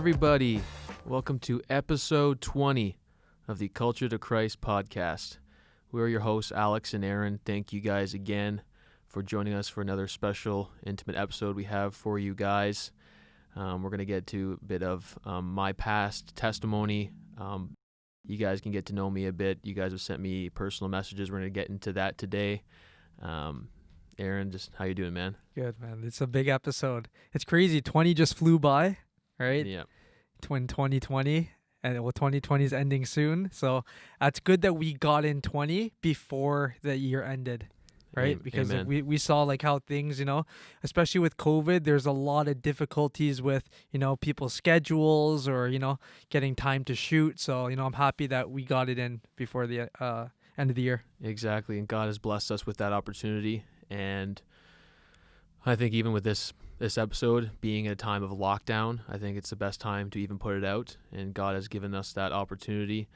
everybody. Welcome to episode 20 of the Culture to Christ podcast. We're your hosts, Alex and Aaron. Thank you guys again for joining us for another special, intimate episode we have for you guys. We're going to get to a bit of my past testimony. You guys can get to know me a bit. You guys have sent me personal messages. We're going to get into that today. Aaron, just how you doing, man? Good, man. It's a big episode. It's crazy. 20 just flew by, right? Yeah. 2020, and 2020 is ending soon. So that's good that we got in 20 before the year ended, right? Because we saw like how things, especially with COVID, there's a lot of difficulties with, people's schedules or, getting time to shoot. So, I'm happy that we got it in before the end of the year. Exactly. And God has blessed us with that opportunity. And I think even with this episode being at a time of lockdown, I think it's the best time to even put it out. And God has given us that opportunity.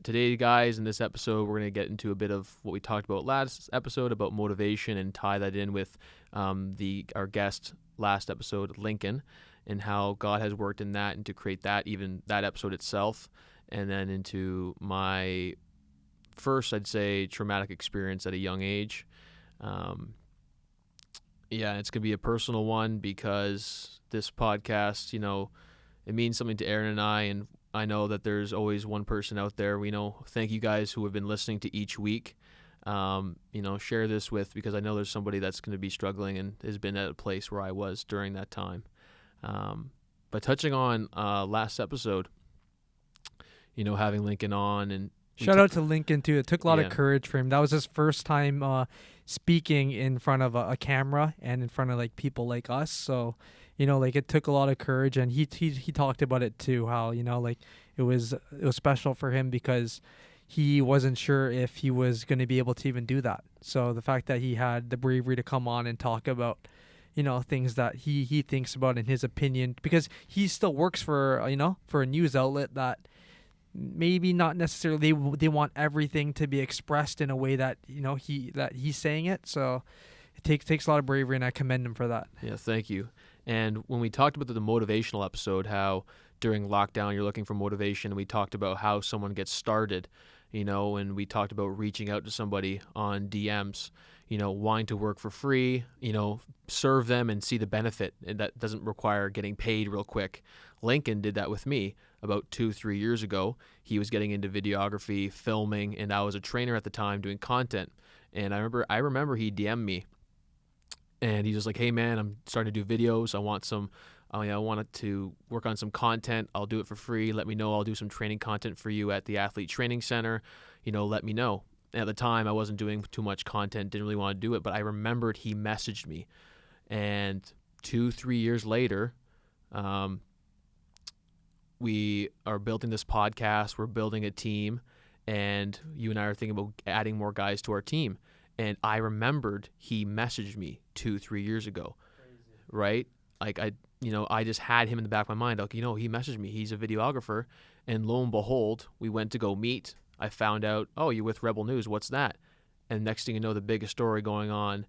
Today, guys, in this episode, we're going to get into a bit of what we talked about last episode about motivation and tie that in with our guest last episode, Lincoln, and how God has worked in that and to create that, even that episode itself. And then into my first, I'd say, traumatic experience at a young age. It's going to be a personal one because this podcast, it means something to Aaron and I, and I know that there's always one person out there. Thank you guys who have been listening to each week. Share this with, because I know there's somebody that's going to be struggling and has been at a place where I was during that time. But touching on last episode, having Lincoln on, and shout out to Lincoln too. It took a lot of courage for him. That was his first time speaking in front of a camera and in front of like people like us. So, it took a lot of courage, and he talked about it too, how, it was special for him because he wasn't sure if he was going to be able to even do that. So the fact that he had the bravery to come on and talk about, things that he thinks about in his opinion, because he still works for a news outlet that maybe not necessarily they want everything to be expressed in a way that he's saying it. So it takes a lot of bravery, and I commend him for that. Yeah, thank you. And when we talked about the motivational episode, how during lockdown you're looking for motivation, and we talked about how someone gets started, and we talked about reaching out to somebody on DMs, wanting to work for free, serve them and see the benefit, and that doesn't require getting paid real quick. Lincoln did that with me about 2-3 years ago. He was getting into videography, filming, and I was a trainer at the time doing content. And I remember he DM'd me, and he was like, "Hey man, I'm starting to do videos. I wanted to work on some content. I'll do it for free. Let me know. I'll do some training content for you at the athlete training center. Let me know." At the time, I wasn't doing too much content, didn't really want to do it, but I remembered he messaged me. And 2-3 years later, we are building this podcast. We're building a team, and you and I are thinking about adding more guys to our team. And I remembered he messaged me 2-3 years ago. Crazy. Right? Like I just had him in the back of my mind. Like, he messaged me. He's a videographer. And lo and behold, we went to go meet. I found out, oh, you're with Rebel News. What's that? And next thing you know, the biggest story going on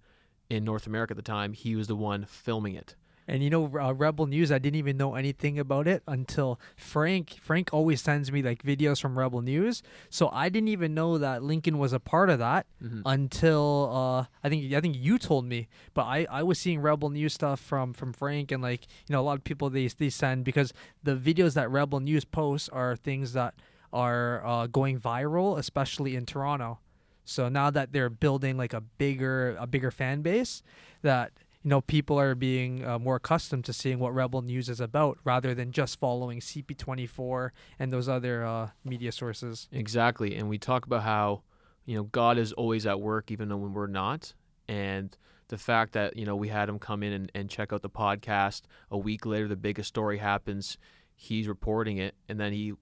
in North America at the time, he was the one filming it. And Rebel News, I didn't even know anything about it until Frank always sends me like videos from Rebel News. So I didn't even know that Lincoln was a part of that until I think you told me. But I was seeing Rebel News stuff from Frank, and a lot of people they send, because the videos that Rebel News posts are things that are going viral, especially in Toronto. So now that they're building like a bigger fan base, that people are being more accustomed to seeing what Rebel News is about, rather than just following CP24 and those other media sources. Exactly. And we talk about how, God is always at work, even though when we're not. And the fact that, we had him come in and check out the podcast. A week later, the biggest story happens. He's reporting it. And then he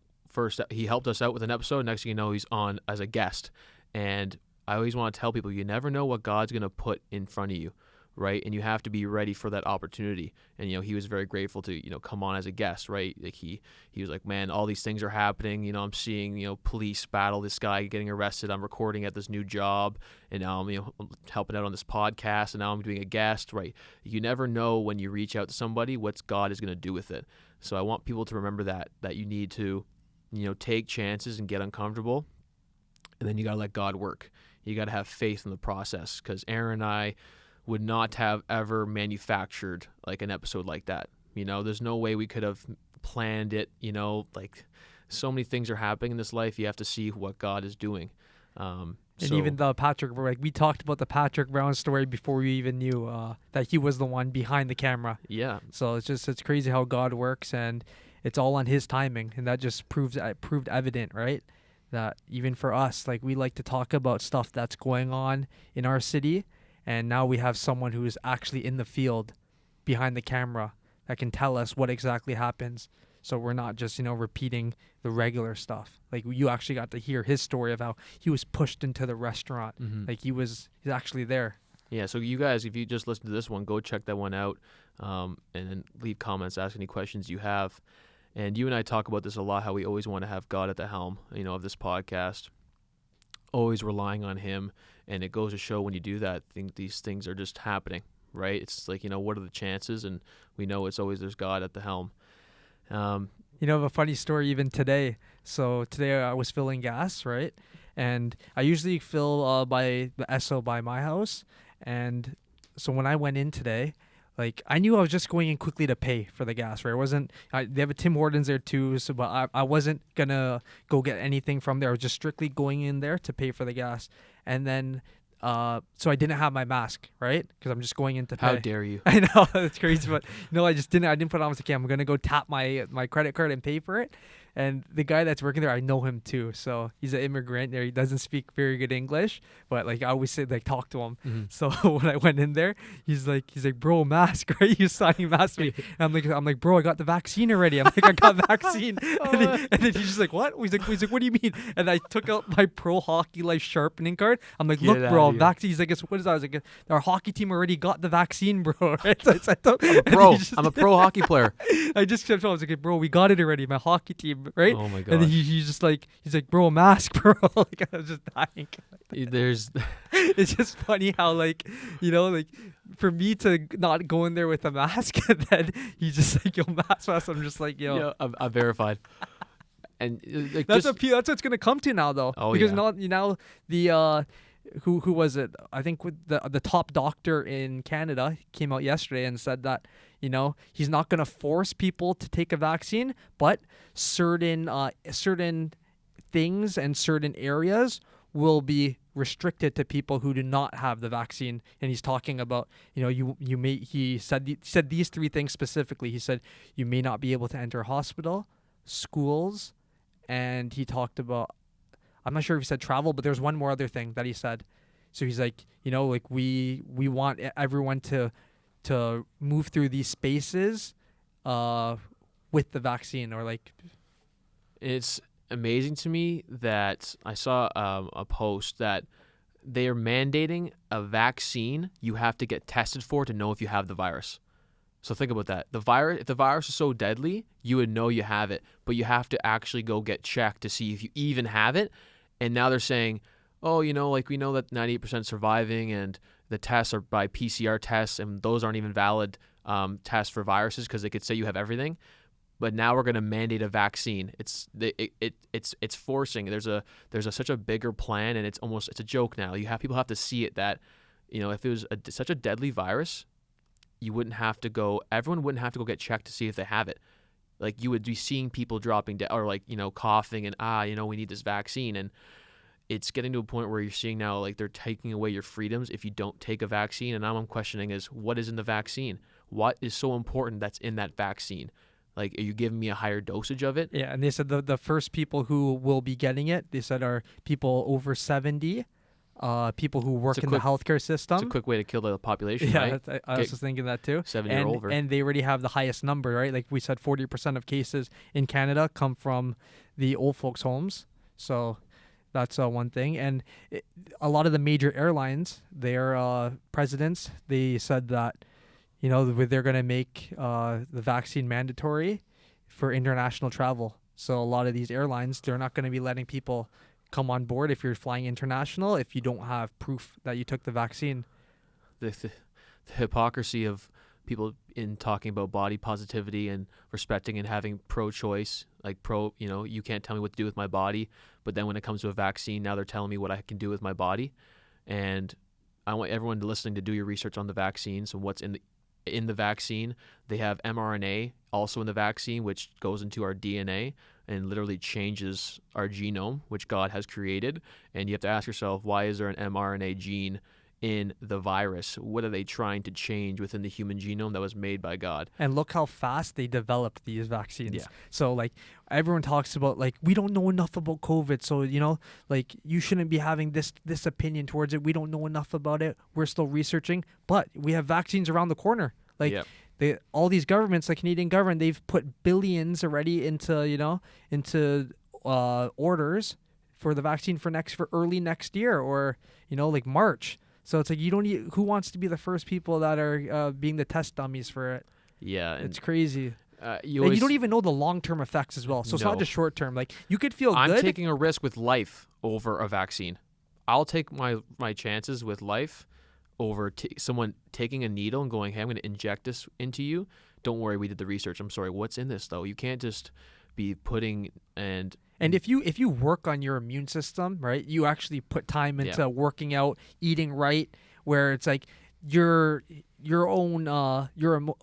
helped us out with an episode. Next thing you know, he's on as a guest. And I always want to tell people, you never know what God's going to put in front of you, right? And you have to be ready for that opportunity. And he was very grateful to come on as a guest, right? Like he was like, man, all these things are happening. I'm seeing police battle this guy getting arrested. I'm recording at this new job, and now I'm helping out on this podcast, and now I'm doing a guest, right? You never know when you reach out to somebody what God is going to do with it. So I want people to remember that you need to take chances and get uncomfortable, and then you got to let God work. You got to have faith in the process, because Aaron and I would not have ever manufactured like an episode like that. There's no way we could have planned it. Like so many things are happening in this life. You have to see what God is doing. And even the Patrick, like we talked about the Patrick Brown story before we even knew that he was the one behind the camera. Yeah. So it's crazy how God works, and it's all on His timing, and that just proved evident, right? That even for us, like we like to talk about stuff that's going on in our city, and now we have someone who is actually in the field behind the camera that can tell us what exactly happens. So we're not just, repeating the regular stuff. Like you actually got to hear his story of how he was pushed into the restaurant. Mm-hmm. Like he's actually there. Yeah. So you guys, if you just listen to this one, go check that one out, and then leave comments, ask any questions you have. And you and I talk about this a lot, how we always want to have God at the helm, of this podcast, always relying on Him. And it goes to show when you do that, these things are just happening, right? It's like, what are the chances? And we know there's God at the helm. A funny story even today. So today I was filling gas, right? And I usually fill by the Esso by my house. And so when I went in today, like I knew I was just going in quickly to pay for the gas, right? They have a Tim Hortons there too, so but I wasn't gonna go get anything from there. I was just strictly going in there to pay for the gas. And then so I didn't have my mask, right? Because I'm just going in to pay. How dare you? I know, that's crazy, but no, I didn't put it on. I was like, okay, I'm gonna go tap my credit card and pay for it. And the guy that's working there, I know him too. So he's an immigrant there. He doesn't speak very good English, but like I always say, like talk to him. Mm-hmm. So when I went in there, he's like, bro, mask, right? He's signing mask me. And I'm like, bro, I got the vaccine already. I'm like, I got vaccine. And then he's just like, what? He's like, what do you mean? And I took out my pro hockey life sharpening card. I'm like, look, bro, vaccine. He's like, what is that? I was like, our hockey team already got the vaccine, bro. Right? So I'm a pro hockey player. I just kept telling him, I was like, bro, we got it already. My hockey team, right? Oh my god! And then he's like, bro, a mask, bro. Like I was just dying. It's just funny how like for me to not go in there with a mask, and then he's just like, yo, mask. I'm just like, yo. Yeah, I'm verified. And like that's what it's gonna come to now, though. Oh, because yeah. now the who was it? I think with the top doctor in Canada came out yesterday and said that he's not gonna force people to take a vaccine, but certain things and certain areas will be restricted to people who do not have the vaccine. And he's talking about he said these three things specifically. He said you may not be able to enter a hospital, schools, and he talked about, I'm not sure if he said travel, but there's one more other thing that he said. So he's like, like we want everyone to move through these spaces with the vaccine, or like. It's amazing to me that I saw a post that they are mandating a vaccine you have to get tested for to know if you have the virus. So think about that. If the virus is so deadly, you would know you have it, but you have to actually go get checked to see if you even have it. And now they're saying, oh, like we know that 98% surviving, and the tests are by PCR tests, and those aren't even valid tests for viruses because they could say you have everything. But now we're going to mandate a vaccine. It's forcing. There's such a bigger plan, and it's a joke now. People have to see it that, if it was such a deadly virus, everyone wouldn't have to go get checked to see if they have it. Like you would be seeing people dropping dead or like, coughing and, we need this vaccine. And it's getting to a point where you're seeing now, like they're taking away your freedoms if you don't take a vaccine. And now I'm questioning is what is in the vaccine? What is so important that's in that vaccine? Like, are you giving me a higher dosage of it? Yeah. And they said the first people who will be getting it, they said are people over 70, people who work in the healthcare system. It's a quick way to kill the population, yeah, right? I was just thinking that too. 70 or over. And they already have the highest number, right? Like we said, 40% of cases in Canada come from the old folks' homes. So That's one thing. And a lot of the major airlines, their presidents, they said that, they're going to make the vaccine mandatory for international travel. So a lot of these airlines, they're not going to be letting people come on board if you're flying international if you don't have proof that you took the vaccine. The hypocrisy of people in talking about body positivity and respecting and having pro-choice, like you can't tell me what to do with my body, but then when it comes to a vaccine, now they're telling me what I can do with my body. And I want everyone listening to do your research on the vaccines and what's in the vaccine. They have mRNA also in the vaccine, which goes into our DNA and literally changes our genome, which God has created. And you have to ask yourself, why is there an mRNA gene in the virus? What are they trying to change within the human genome that was made by God? And look how fast they developed these vaccines. Yeah. So like everyone talks about like, we don't know enough about COVID. So, like you shouldn't be having this opinion towards it. We don't know enough about it. We're still researching, but we have vaccines around the corner. Like all these governments, the Canadian government, they've put billions already into orders for the vaccine for early next year, or like March. So it's like who wants to be the first people that are being the test dummies for it? Yeah, it's crazy. And you don't even know the long-term effects as well. So it's not just short-term. Like you could feel good. I'm taking a risk with life over a vaccine. I'll take my chances with life over someone taking a needle and going, hey, I'm going to inject this into you. Don't worry, we did the research. I'm sorry, what's in this though? You can't just be putting and if you work on your immune system, right, you actually put time into working out, eating right, where it's like your own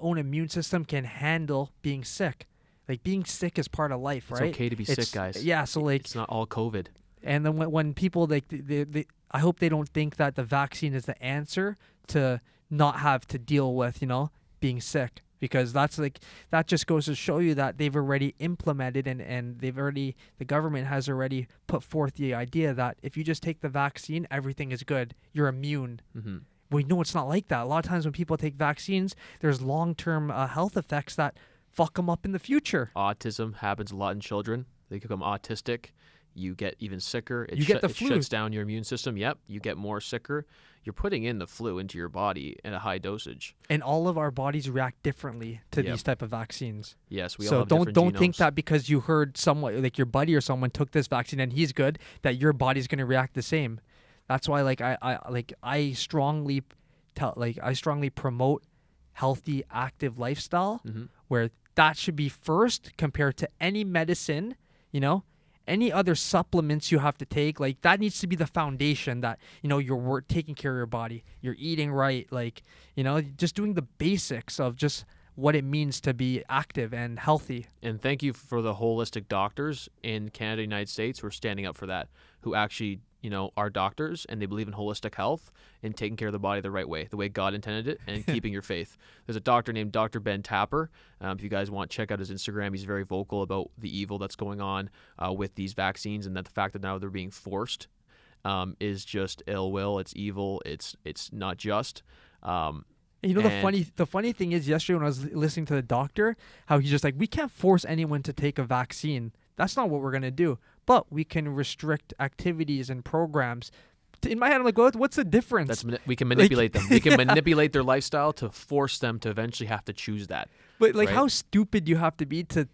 immune system can handle being sick. Like being sick is part of life, right? It's okay to be sick, guys. Yeah, so like it's not all COVID. And then when people they I hope they don't think that the vaccine is the answer to not have to deal with, being sick, because that just goes to show you that they've already implemented and the government has already put forth the idea that if you just take the vaccine, everything is good. You're immune. Mm-hmm. We know it's not like that. A lot of times when people take vaccines, there's long-term health effects that fuck them up in the future. Autism happens a lot in children. They become autistic. You get even sicker. You get the flu. It shuts down your immune system. Yep. You get more sicker. You're putting in the flu into your body at a high dosage. And all of our bodies react differently to these type of vaccines. Yes, we all have different genomes. So don't think that because you heard someone, like your buddy or someone took this vaccine and he's good, that your body's going to react the same. That's why I strongly promote healthy, active lifestyle, where that should be first compared to any medicine, any other supplements you have to take. Like that needs to be the foundation that, you're taking care of your body, you're eating right, like, just doing the basics of just what it means to be active and healthy. And thank you for the holistic doctors in Canada, United States, who are standing up for that, who actually, are doctors and they believe in holistic health and taking care of the body the right way, the way God intended it, and keeping your faith. There's a doctor named Dr. Ben Tapper. If you guys want, check out his Instagram. He's very vocal about the evil that's going on with these vaccines, and that the fact that now they're being forced is just ill will. It's evil. It's not just. The funny thing is, yesterday when I was listening to the doctor, how he's just like, we can't force anyone to take a vaccine. That's not what we're going to do. But we can restrict activities and programs. In my head, I'm like, what's the difference? We can manipulate them. We can manipulate their lifestyle to force them to eventually have to choose that. But like, how stupid you have to be to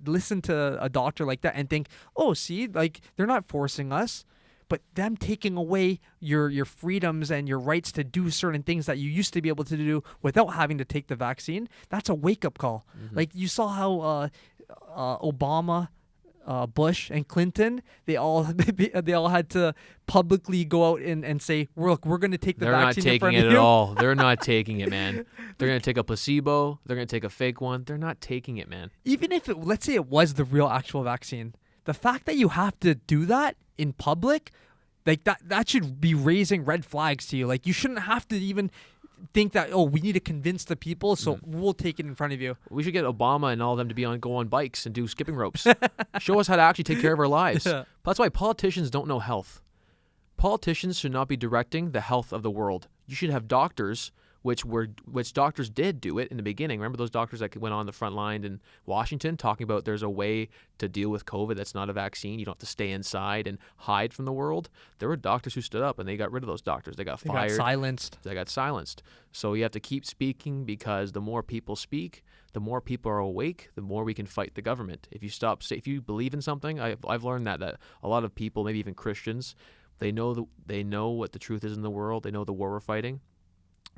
listen to a doctor like that and think, oh, see, like they're not forcing us. But them taking away your freedoms and your rights to do certain things that you used to be able to do without having to take the vaccine, that's a wake-up call. Mm-hmm. Like you saw how Obama, Bush, and Clinton, they all had to publicly go out and say, we're going to take the vaccine. They're not taking it at all. They're not taking it, man. They're going to take a placebo. They're going to take a fake one. They're not taking it, man. Even if let's say it was the real actual vaccine, the fact that you have to do that in public, like that should be raising red flags to you. Like you shouldn't have to even think that, oh, we need to convince the people, so we'll take it in front of you. We should get Obama and all of them to go on bikes and do skipping ropes. Show us how to actually take care of our lives. Yeah. That's why politicians don't know health. Politicians should not be directing the health of the world. You should have doctors which doctors did do it in the beginning. Remember those doctors that went on the front line in Washington talking about there's a way to deal with COVID that's not a vaccine. You don't have to stay inside and hide from the world. There were doctors who stood up, and they got rid of those doctors. They got fired. Got silenced. They got silenced. So you have to keep speaking, because the more people speak, the more people are awake, the more we can fight the government. If you believe in something, I've learned that a lot of people, maybe even Christians, they know what the truth is in the world. They know the war we're fighting,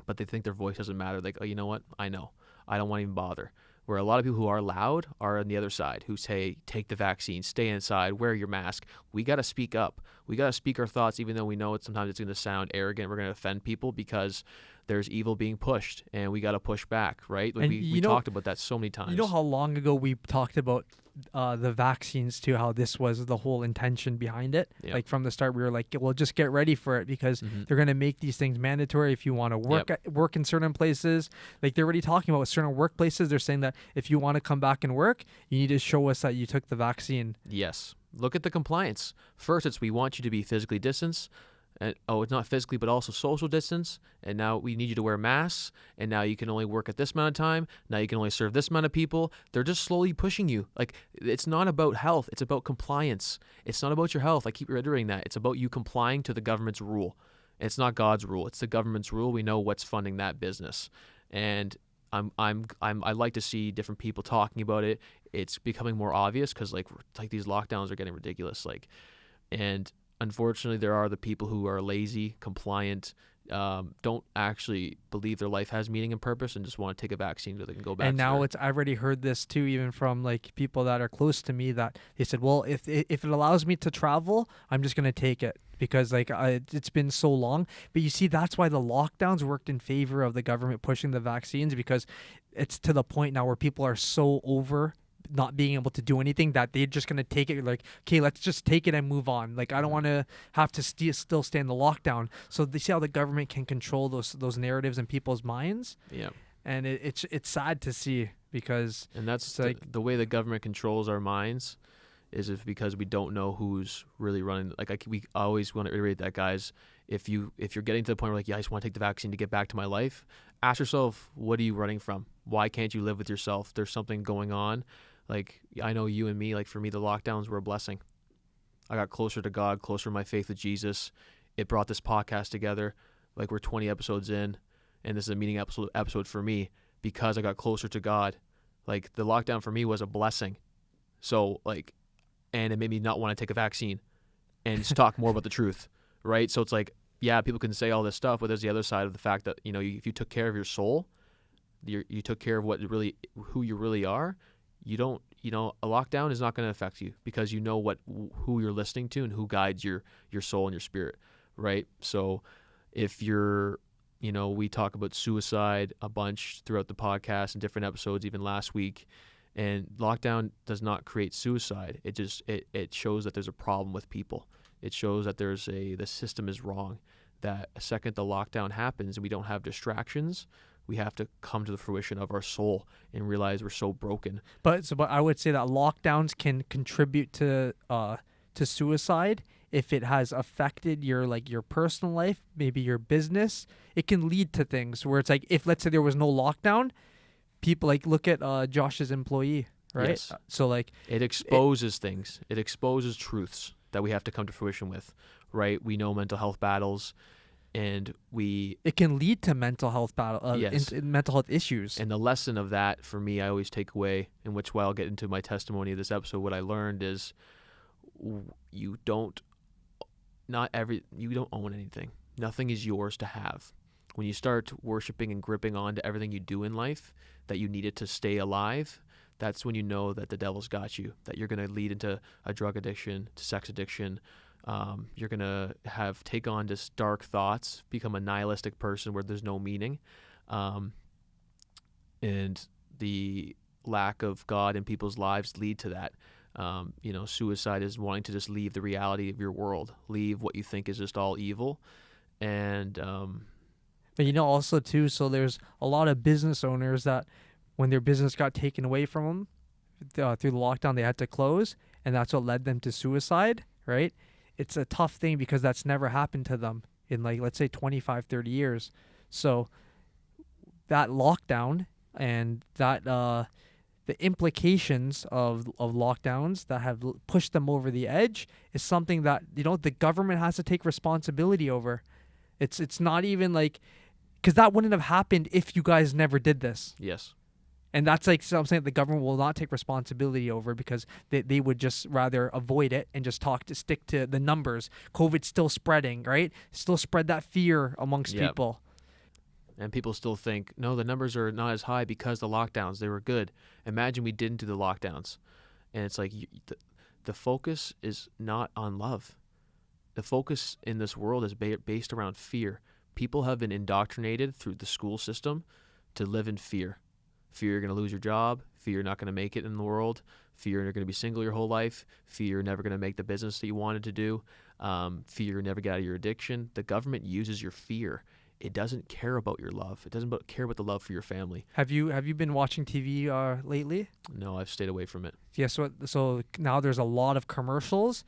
but they think their voice doesn't matter. Like, oh, you know what? I know. I don't want to even bother. Where a lot of people who are loud are on the other side, who say, take the vaccine, stay inside, wear your mask. We got to speak up. We got to speak our thoughts, even though we know sometimes it's going to sound arrogant. We're going to offend people because there's evil being pushed, and we got to push back, right? Like we talked about that so many times. You know how long ago we talked about the vaccines too, how this was the whole intention behind it. Yep. Like from the start, we were like, well, just get ready for it, because they're going to make these things mandatory if you want to work in certain places. Like they're already talking about certain workplaces. They're saying that if you want to come back and work, you need to show us that you took the vaccine. Yes. Look at the compliance. First, it's we want you to be physically distanced. And, it's not physically, but also social distance. And now we need you to wear masks. And now you can only work at this amount of time. Now you can only serve this amount of people. They're just slowly pushing you. Like, it's not about health. It's about compliance. It's not about your health. I keep reiterating that. It's about you complying to the government's rule. It's not God's rule. It's the government's rule. We know what's funding that business. And I like to see different people talking about it. It's becoming more obvious, because like these lockdowns are getting ridiculous. And unfortunately, there are the people who are lazy, compliant, don't actually believe their life has meaning and purpose, and just want to take a vaccine so they can go back. And now I've already heard this too, even from like people that are close to me, that they said, well, if it allows me to travel, I'm just gonna take it, because like it's been so long. But you see, that's why the lockdowns worked in favor of the government pushing the vaccines, because it's to the point now where people are so over not being able to do anything that they're just going to take it, like, okay, let's just take it and move on. Like, I don't want to have to still stay in the lockdown. So they see how the government can control those narratives in people's minds. Yeah. And it's sad to see, because and that's the way the government controls our minds is because we don't know who's really running. Like we always want to reiterate that, guys. If you're getting to the point where like, yeah, I just want to take the vaccine to get back to my life, ask yourself, what are you running from? Why can't you live with yourself? There's something going on. Like, I know you and me, like for me, the lockdowns were a blessing. I got closer to God, closer to my faith with Jesus. It brought this podcast together. Like, we're 20 episodes in, and this is a meeting episode for me, because I got closer to God. Like, the lockdown for me was a blessing. So, like, and it made me not want to take a vaccine and just talk more about the truth, right? So it's like, yeah, people can say all this stuff, but there's the other side of the fact that, you know, if you took care of your soul, you took care of who you really are, a lockdown is not going to affect you, because you know who you're listening to and who guides your soul and your spirit, right? So if we talk about suicide a bunch throughout the podcast and different episodes, even last week, and lockdown does not create suicide. It shows that there's a problem with people. It shows that the system is wrong, that a second the lockdown happens and we don't have distractions, we have to come to the fruition of our soul and realize we're so broken. But I would say that lockdowns can contribute to suicide if it has affected your personal life, maybe your business. It can lead to things where it's like, if let's say there was no lockdown, people like look at Josh's employee, right? Yes. So like it exposes things. It exposes truths that we have to come to fruition with, right? We know mental health battles. And it can lead to mental health yes. mental health issues. And the lesson of that for me, I always take away, in which way I'll get into my testimony of this episode. What I learned is you don't own anything. Nothing is yours to have. When you start worshiping and gripping onto everything you do in life, that you need it to stay alive, that's when you know that the devil's got you, that you're going to lead into a drug addiction, to sex addiction. You're going to take on just dark thoughts, become a nihilistic person where there's no meaning. And the lack of God in people's lives lead to that. Suicide is wanting to just leave the reality of your world, leave what you think is just all evil. And but also too, so there's a lot of business owners that when their business got taken away from them through the lockdown, they had to close, and that's what led them to suicide, right? It's a tough thing because that's never happened to them in, like, let's say 25, 30 years. So that lockdown and that the implications of lockdowns that have pushed them over the edge is something that, you know, the government has to take responsibility over. It's not even like, because that wouldn't have happened if you guys never did this. Yes. And that's like something that the government will not take responsibility over, because they would just rather avoid it and just stick to the numbers. COVID's still spreading, right? Still spread that fear amongst people. And people still think, no, the numbers are not as high because the lockdowns, they were good. Imagine we didn't do the lockdowns. And it's like the focus is not on love. The focus in this world is based around fear. People have been indoctrinated through the school system to live in fear. Fear you're going to lose your job. Fear you're not going to make it in the world. Fear you're going to be single your whole life. Fear you're never going to make the business that you wanted to do. Fear you'll never get out of your addiction. The government uses your fear. It doesn't care about your love. It doesn't care about the love for your family. Have you been watching TV lately? No, I've stayed away from it. Yeah, so now there's a lot of commercials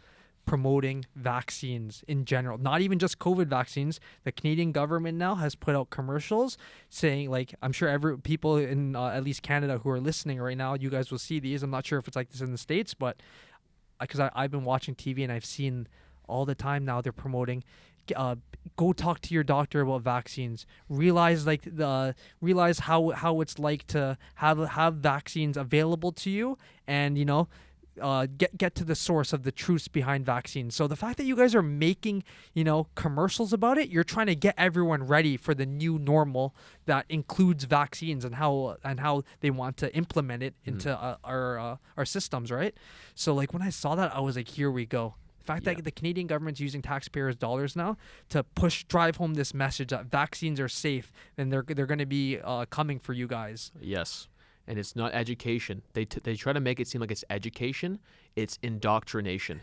promoting vaccines in general, not even just COVID vaccines. The Canadian government now has put out commercials saying, like, I'm sure people in at least Canada who are listening right now, you guys will see these. I'm not sure if it's like this in the States, but because I've been watching TV and I've seen all the time now they're promoting, go talk to your doctor about vaccines. Realize how it's like to have vaccines available to you, and you know, get to the source of the truths behind vaccines. So the fact that you guys are making, you know, commercials about it, you're trying to get everyone ready for the new normal that includes vaccines and how they want to implement it into our systems, right? So like when I saw that, I was like, here we go. The fact that the Canadian government's using taxpayers' dollars now to drive home this message that vaccines are safe and they're going to be coming for you guys. Yes. And it's not education. They try to make it seem like it's education. It's indoctrination.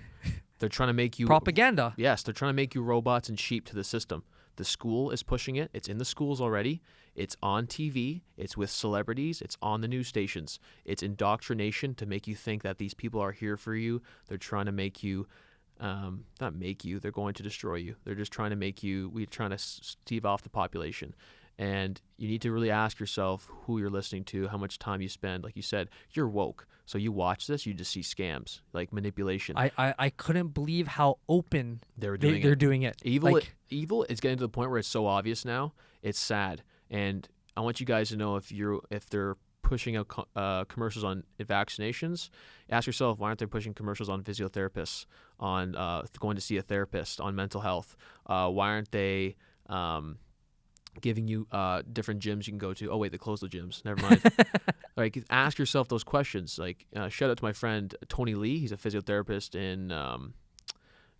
They're trying to make you... propaganda. Yes, they're trying to make you robots and sheep to the system. The school is pushing it. It's in the schools already. It's on TV. It's with celebrities. It's on the news stations. It's indoctrination to make you think that these people are here for you. They're trying to make you... not make you, they're going to destroy you. They're just trying to make you, we're trying to stave off the population. And you need to really ask yourself who you're listening to, how much time you spend. Like you said, you're woke. So you watch this, you just see scams, like manipulation. I couldn't believe how open they're doing it. Evil is getting to the point where it's so obvious now. It's sad. And I want you guys to know if they're pushing out commercials on vaccinations, ask yourself, why aren't they pushing commercials on physiotherapists, on going to see a therapist, on mental health? Why aren't they giving you different gyms you can go to? Oh wait, they closed the gyms. Never mind. Like, ask yourself those questions. Like, shout out to my friend Tony Lee. He's a physiotherapist in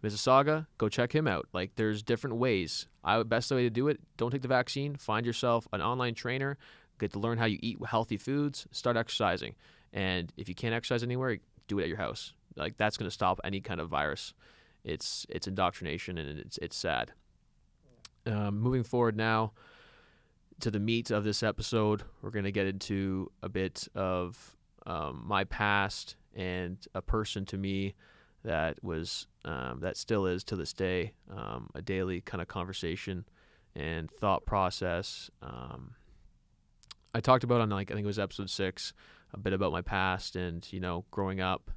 Mississauga. Go check him out. Like, there's different ways. Best way to do it, don't take the vaccine. Find yourself an online trainer. Get to learn how you eat healthy foods. Start exercising. And if you can't exercise anywhere, do it at your house. Like, that's going to stop any kind of virus. It's indoctrination, and it's sad. Moving forward now to the meat of this episode, we're going to get into a bit of my past and a person to me that was that still is to this day a daily kind of conversation and thought process. I talked about on, like, I think it was episode 6, a bit about my past and, you know, growing up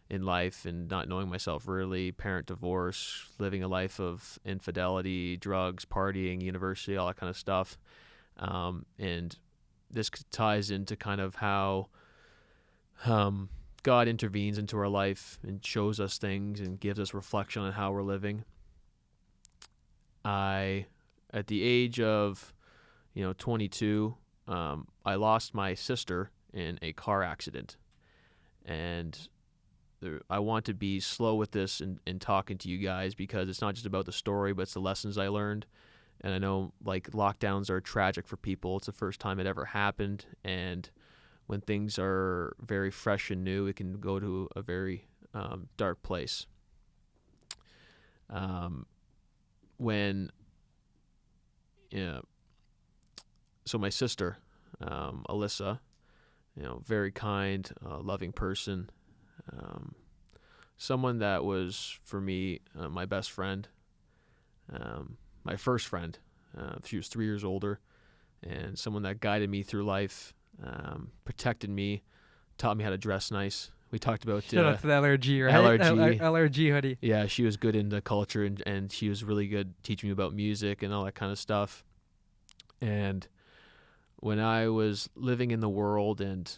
in life and not knowing myself really, parent divorce, living a life of infidelity, drugs, partying, university, all that kind of stuff. And this ties into kind of how God intervenes into our life and shows us things and gives us reflection on how we're living. At the age of, 22, I lost my sister in a car accident. And I want to be slow with this and talking to you guys, because it's not just about the story, but it's the lessons I learned. And I know, like, lockdowns are tragic for people. It's the first time it ever happened. And when things are very fresh and new, it can go to a very dark place. So my sister, Alyssa, very kind, loving person, someone that was, for me, my best friend, my first friend. She was 3 years older, and someone that guided me through life, protected me, taught me how to dress nice. We talked about Shout out to the LRG, right? LRG. LRG hoodie. Yeah, she was good in the culture, and she was really good teaching me about music and all that kind of stuff. And when I was living in the world, and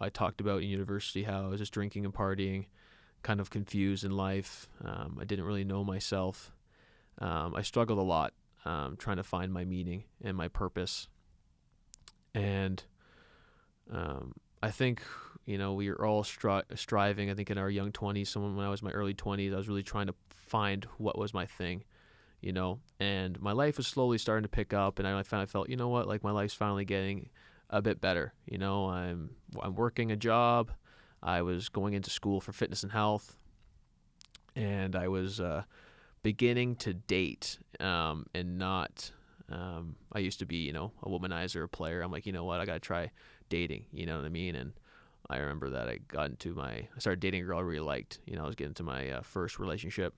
I talked about in university how I was just drinking and partying, kind of confused in life. I didn't really know myself. I struggled a lot trying to find my meaning and my purpose. And I think we are all striving. I think in our young 20s, when I was in my early 20s, I was really trying to find what was my thing, and my life was slowly starting to pick up, and I felt, like my life's finally getting a bit better. I'm working a job. I was going into school for fitness and health, and I was beginning to date, and not. I used to be, a womanizer, a player. I'm like, you know what? I got to try dating. You know what I mean? And I remember that I started dating a girl I really liked. I was getting to my first relationship,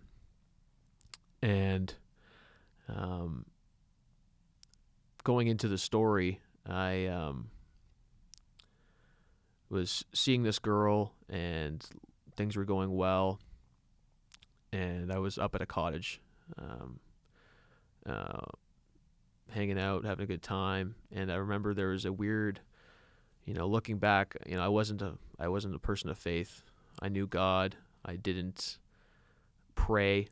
and going into the story, I was seeing this girl, and things were going well, and I was up at a cottage, hanging out, having a good time, and I remember there was a weird, looking back, I wasn't a person of faith. I knew God. I didn't pray.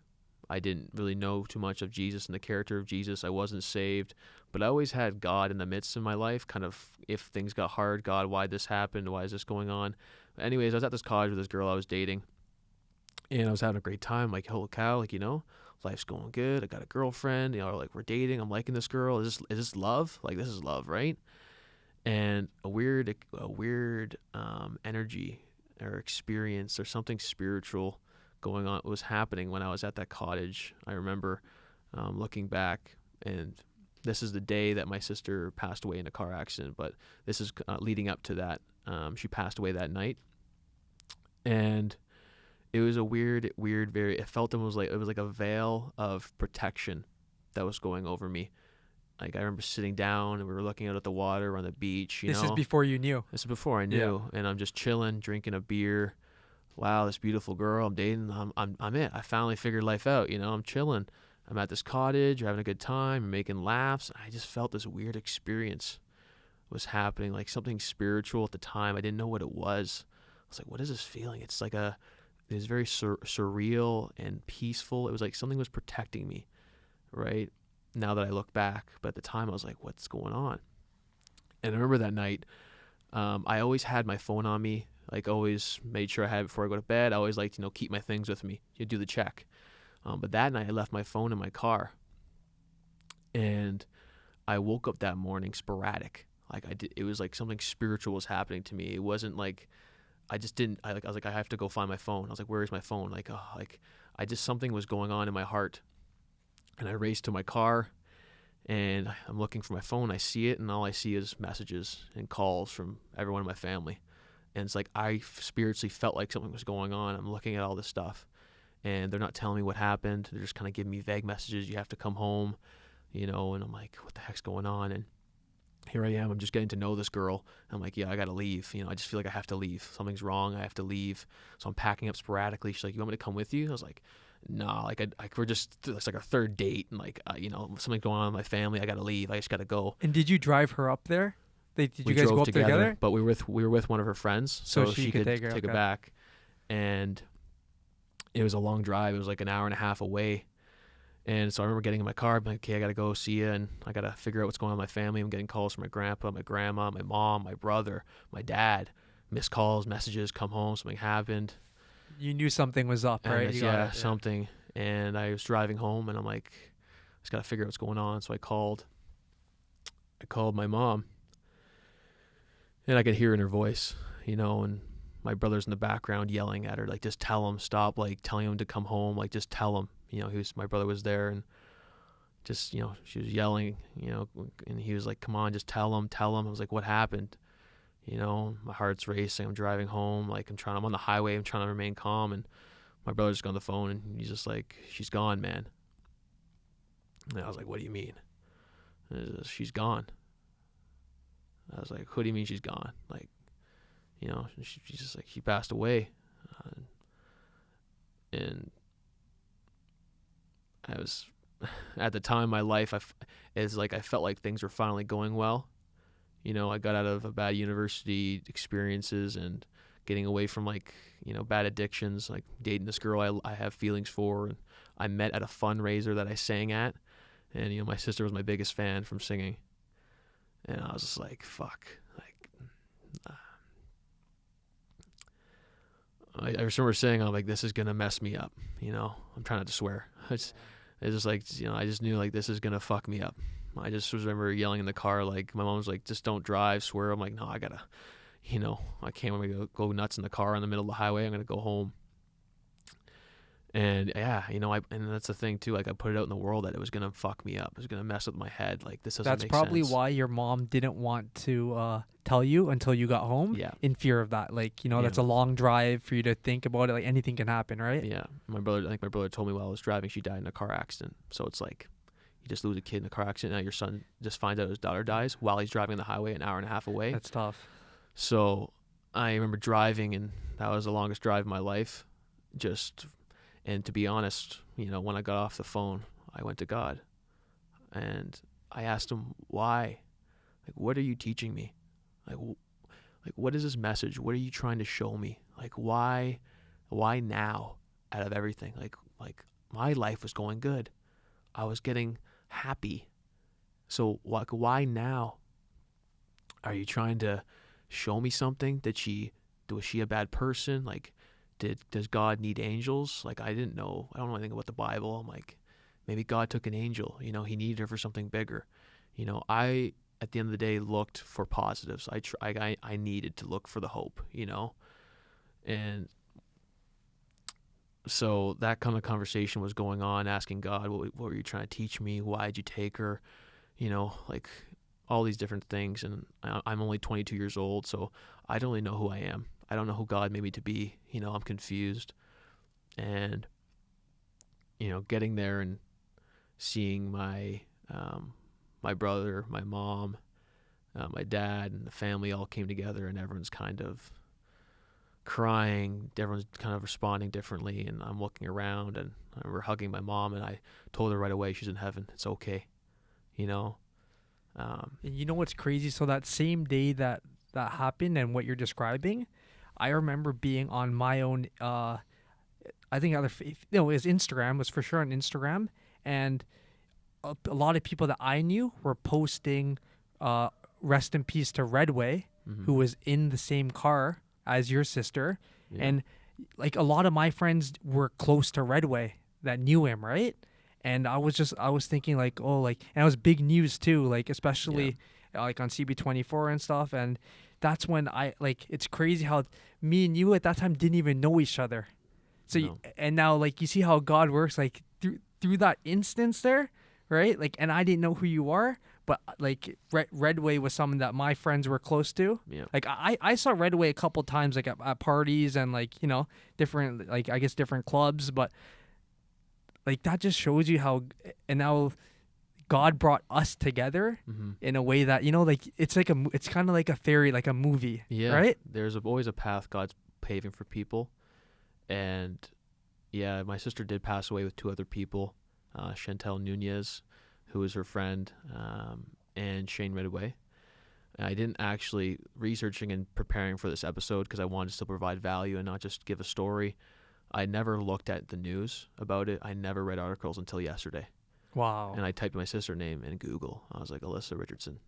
I didn't really know too much of Jesus and the character of Jesus. I wasn't saved, but I always had God in the midst of my life. Kind of, if things got hard, God, why this happened? Why is this going on? But anyways, I was at this cottage with this girl I was dating, and I was having a great time. Like, holy cow, life's going good. I got a girlfriend. We're dating. I'm liking this girl. Is this love? Like, this is love, right? And a weird energy or experience or something spiritual going on was happening when I was at that cottage. I remember looking back, and this is the day that my sister passed away in a car accident, but this is leading up to that. She passed away that night, and it was a weird, it felt it was like a veil of protection that was going over me. Like, I remember sitting down, and we were looking out at the water on the beach. This is before you knew. This is before I knew, and I'm just chilling, drinking a beer. Wow, this beautiful girl I'm dating. I'm it. I finally figured life out. I'm chilling. I'm at this cottage, having a good time, I'm making laughs. I just felt this weird experience was happening, like something spiritual at the time. I didn't know what it was. I was like, what is this feeling? It's like it was very surreal and peaceful. It was like something was protecting me, right? Now that I look back, but at the time I was like, what's going on? And I remember that night, I always had my phone on me, like always made sure I had it before I go to bed. I always liked to, keep my things with me. You do the check. But that night I left my phone in my car, and I woke up that morning sporadic. It was like something spiritual was happening to me. It wasn't like, I was like, I have to go find my phone. I was like, where is my phone? Something was going on in my heart. And I raced to my car, and I'm looking for my phone. I see it, and all I see is messages and calls from everyone in my family. And it's like I spiritually felt like something was going on. I'm looking at all this stuff, and they're not telling me what happened. They're just kind of giving me vague messages. You have to come home, and I'm like, what the heck's going on? And here I am. I'm just getting to know this girl. I'm like, yeah, I got to leave. I just feel like I have to leave. Something's wrong. I have to leave. So I'm packing up sporadically. She's like, you want me to come with you? I was like, no, we're just, it's like our third date, and something's going on in my family. I gotta leave. I just gotta go. And did you drive her up there? Did you guys go up together? But we were with one of her friends, so she could take her back. And it was a long drive. It was like an hour and a half away. And so I remember getting in my car. I'm like, okay, I gotta go see you, and I gotta figure out what's going on in my family. I'm getting calls from my grandpa, my grandma, my mom, my brother, my dad. Missed calls, messages, come home, something happened. You knew something was up, right? Something. And I was driving home, and I'm like, I just got to figure out what's going on. So I called my mom, and I could hear in her voice, and my brother's in the background yelling at her, like, just tell him, stop, like, telling him to come home, like, just tell him. My brother was there, and just, she was yelling, and he was like, come on, just tell him. I was like, what happened? My heart's racing. I'm driving home. Like, I'm on the highway. I'm trying to remain calm. And my brother just got on the phone, and he's just like, she's gone, man. And I was like, what do you mean? She's gone. I was like, what do you mean she's gone? Like, she's just like, she passed away. And I was, at the time in my life, I felt like things were finally going well. I got out of a bad university experiences and getting away from bad addictions, like dating this girl I have feelings for. And I met at a fundraiser that I sang at. And, my sister was my biggest fan from singing. And I was just like, fuck. I remember saying, I'm like, this is going to mess me up. I'm trying not to swear. It's just like, I just knew like this is going to fuck me up. I just remember yelling in the car, like my mom was like, just don't drive, swear. I'm like, no, I gotta, I can't let me go nuts in the car in the middle of the highway. I'm going to go home. And yeah, and that's the thing too. Like I put it out in the world that it was gonna fuck me up. It was gonna mess with my head. Like this doesn't make sense. That's probably why your mom didn't want to tell you until you got home. Yeah. In fear of that, that's a long drive for you to think about it. Like anything can happen, right? Yeah. My brother told me while I was driving, she died in a car accident. So it's like, you just lose a kid in a car accident. Now your son just finds out his daughter dies while he's driving the highway an hour and a half away. That's tough. So I remember driving, and that was the longest drive of my life. And to be honest, when I got off the phone, I went to God and I asked him, why? Like, what are you teaching me? Like, what is this message? What are you trying to show me? Like, why now out of everything? Like my life was going good. I was getting happy. So why now? Are you trying to show me something? Was she a bad person? Like, does God need angels? Like, I didn't know. I don't know anything about the Bible. I'm like, maybe God took an angel. He needed her for something bigger. I, at the end of the day, looked for positives. I needed to look for the hope, And so that kind of conversation was going on, asking God, what were you trying to teach me? Why did you take her? Like all these different things. And I'm only 22 years old, so I don't really know who I am. I don't know who God made me to be. I'm confused. And, getting there and seeing my brother, my mom, my dad, and the family all came together, and everyone's kind of crying. Everyone's kind of responding differently. And I'm looking around, and I remember hugging my mom, and I told her right away, she's in heaven. It's okay. And you know what's crazy? So that same day that happened and what you're describing, I remember being on my own, I think it was Instagram, was for sure on Instagram, and a lot of people that I knew were posting rest in peace to Redway, who was in the same car as your sister. Yeah. And like a lot of my friends were close to Redway that knew him, right? And I was thinking like, oh, like, and it was big news too, like especially like on CB24 and stuff. And that's when it's crazy how me and you at that time didn't even know each other. So, and now like you see how God works, like through that instance there, right? Like, and I didn't know who you are, but like Redway was someone that my friends were close to. Yeah. Like I saw Redway a couple times, like at parties and like, different, like I guess different clubs, but like that just shows you how, and now God brought us together in a way that, like it's kind of like a fairy, like a movie, right? There's always a path God's paving for people. And yeah, my sister did pass away with two other people, Chantel Nunez, who was her friend, and Shane Redway. I didn't actually researching and preparing for this episode because I wanted to still provide value and not just give a story. I never looked at the news about it. I never read articles until yesterday. Wow. And I typed my sister's name in Google. I was like, Alyssa Richardson.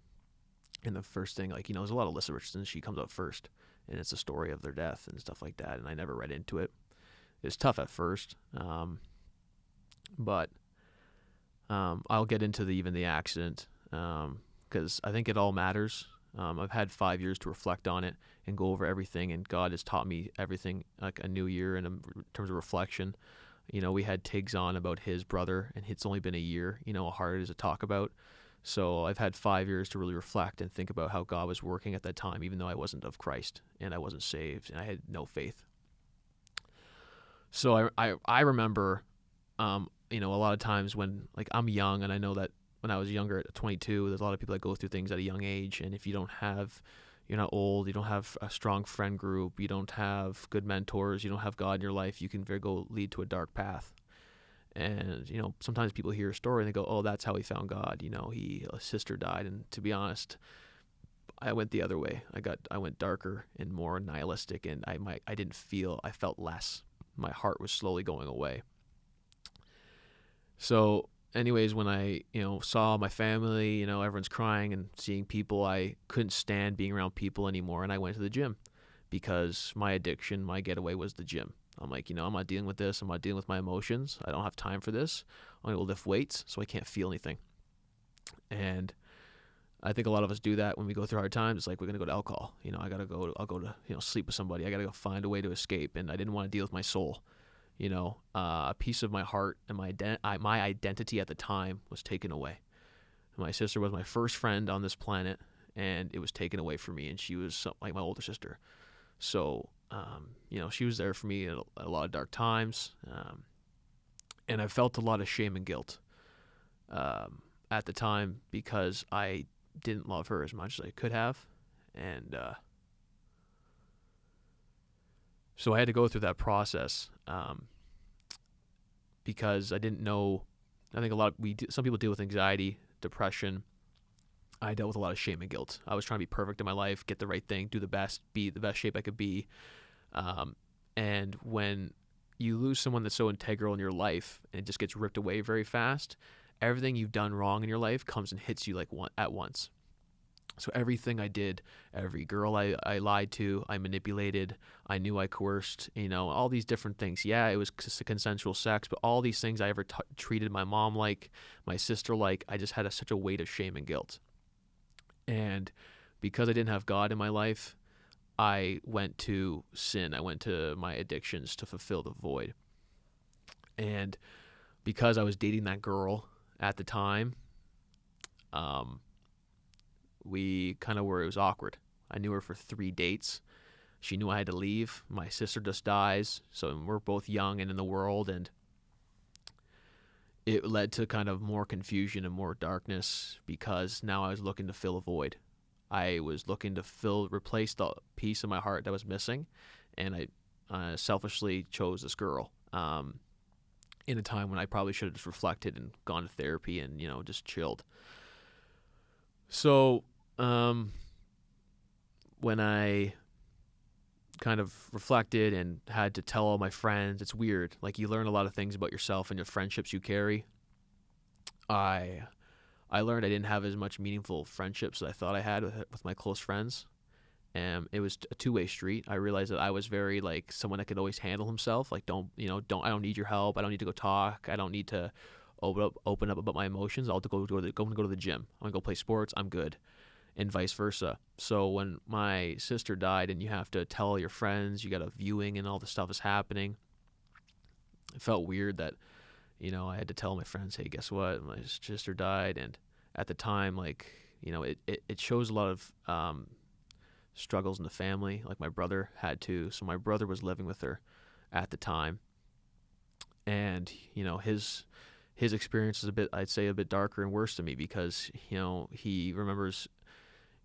And the first thing, like, there's a lot of Alyssa Richardson. She comes up first. And it's a story of their death and stuff like that. And I never read into it. It was tough at first. But I'll get into even the accident because I think it all matters. I've had 5 years to reflect on it and go over everything. And God has taught me everything, like a new year in terms of reflection. We had Tiggs on about his brother, and it's only been a year, how hard it is to talk about. So I've had 5 years to really reflect and think about how God was working at that time, even though I wasn't of Christ and I wasn't saved and I had no faith. So I remember, a lot of times when, like, I'm young and I know that when I was younger at 22, there's a lot of people that go through things at a young age, and if you're not old, you don't have a strong friend group, you don't have good mentors, you don't have God in your life, you can very go lead to a dark path. And sometimes people hear a story and they go, "Oh, that's how he found God." A sister died, and to be honest, I went the other way. I went darker and more nihilistic, and I felt less. My heart was slowly going away. So anyways, when I, saw my family, everyone's crying and seeing people, I couldn't stand being around people anymore, and I went to the gym because my addiction, my getaway was the gym. I'm like, I'm not dealing with this. I'm not dealing with my emotions. I don't have time for this. I'm going to lift weights, so I can't feel anything. And I think a lot of us do that when we go through hard times. It's like, we're going to go to alcohol. I'll go to, sleep with somebody. I got to go find a way to escape. And I didn't want to deal with my soul. A piece of my heart and my identity at the time was taken away. My sister was my first friend on this planet, and it was taken away from me, and she was like my older sister. So, she was there for me at a lot of dark times, and I felt a lot of shame and guilt at the time because I didn't love her as much as I could have, and so I had to go through that process because I didn't know. I think some people deal with anxiety, depression. I dealt with a lot of shame and guilt. I was trying to be perfect in my life, get the right thing, do the best, be the best shape I could be. And when you lose someone that's so integral in your life and it just gets ripped away very fast, everything you've done wrong in your life comes and hits you at once. So everything I did, every girl I lied to, I manipulated, I knew I coerced, all these different things. Yeah, it was consensual sex, but all these things I ever treated my mom like, my sister like, I just had such a weight of shame and guilt. And because I didn't have God in my life, I went to sin. I went to my addictions to fulfill the void. And because I was dating that girl at the time, we kind of were, it was awkward. I knew her for 3 dates. She knew I had to leave. My sister just dies. So we're both young and in the world, and it led to kind of more confusion and more darkness because now I was looking to fill a void. I was looking to replace the piece of my heart that was missing, and I selfishly chose this girl in a time when I probably should have just reflected and gone to therapy and, just chilled. So when I kind of reflected and had to tell all my friends, it's weird. Like, you learn a lot of things about yourself and the friendships you carry. I learned I didn't have as much meaningful friendships as I thought I had with my close friends. And it was a two-way street. I realized that I was very like someone that could always handle himself. Like, I don't need your help. I don't need to go talk. I don't need to open up about my emotions. I'll go to the gym. I'm gonna go play sports. I'm good, and vice versa. So when my sister died, and you have to tell your friends, you got a viewing, and all this stuff is happening, it felt weird that I had to tell my friends, hey, guess what? My sister died, and at the time, it shows a lot of struggles in the family. Like, my brother had to, so my brother was living with her at the time, and his experience is I'd say a bit darker and worse to me because he remembers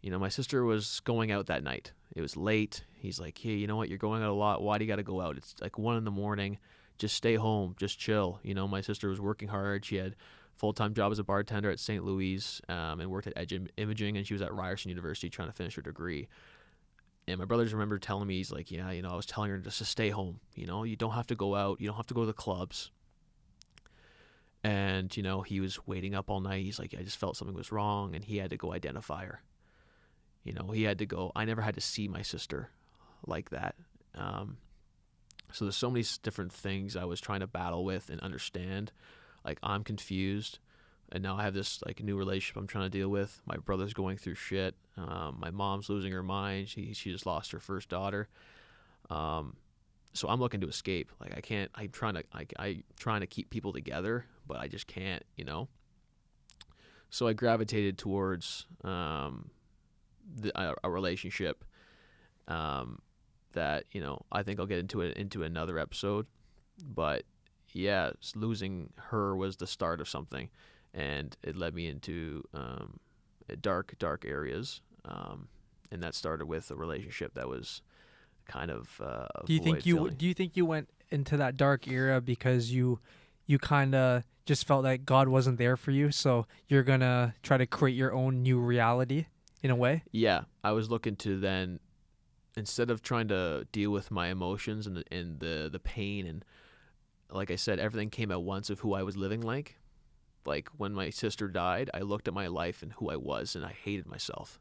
my sister was going out that night. It was late. He's like, hey, you know what, you're going out a lot, why do you got to go out? It's like 1 a.m, just stay home, just chill. My sister was working hard. She had full-time job as a bartender at St. Louis and worked at Edge Imaging, and she was at Ryerson University trying to finish her degree. And my brother just remembered telling me, he's like, yeah, I was telling her just to stay home. You don't have to go out. You don't have to go to the clubs. And, he was waiting up all night. He's like, I just felt something was wrong, and he had to go identify her. He had to go. I never had to see my sister like that. So there's so many different things I was trying to battle with and understand. Like, I'm confused, and now I have this new relationship I'm trying to deal with. My brother's going through shit. My mom's losing her mind. She just lost her first daughter. So I'm looking to escape. Like, I can't. I'm trying to keep people together, but I just can't. So I gravitated towards a relationship that I think I'll get into another episode. But yeah, losing her was the start of something, and it led me into dark areas. And that started with a relationship that was kind of a Do you void think you filling. do you think you went into that dark era because you kind of just felt like God wasn't there for you, so you're gonna try to create your own new reality in a way? Yeah, I was looking to then, instead of trying to deal with my emotions and the pain, and like I said, everything came at once of who I was living like. Like when my sister died, I looked at my life and who I was, and I hated myself.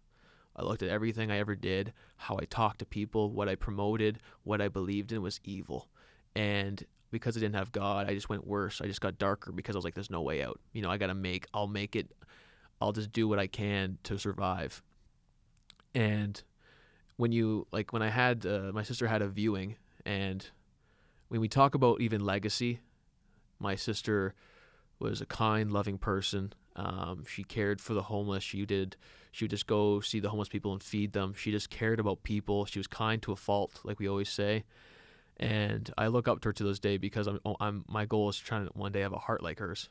I looked at everything I ever did, how I talked to people, what I promoted, what I believed in was evil. And because I didn't have God, I just went worse. I just got darker because I was like, there's no way out. I'll make it, I'll just do what I can to survive. And when I had, my sister had a viewing, and when we talk about even legacy, my sister was a kind, loving person. She cared for the homeless. She would just go see the homeless people and feed them. She just cared about people. She was kind to a fault, like we always say. And I look up to her to this day because my goal is trying to one day have a heart like hers.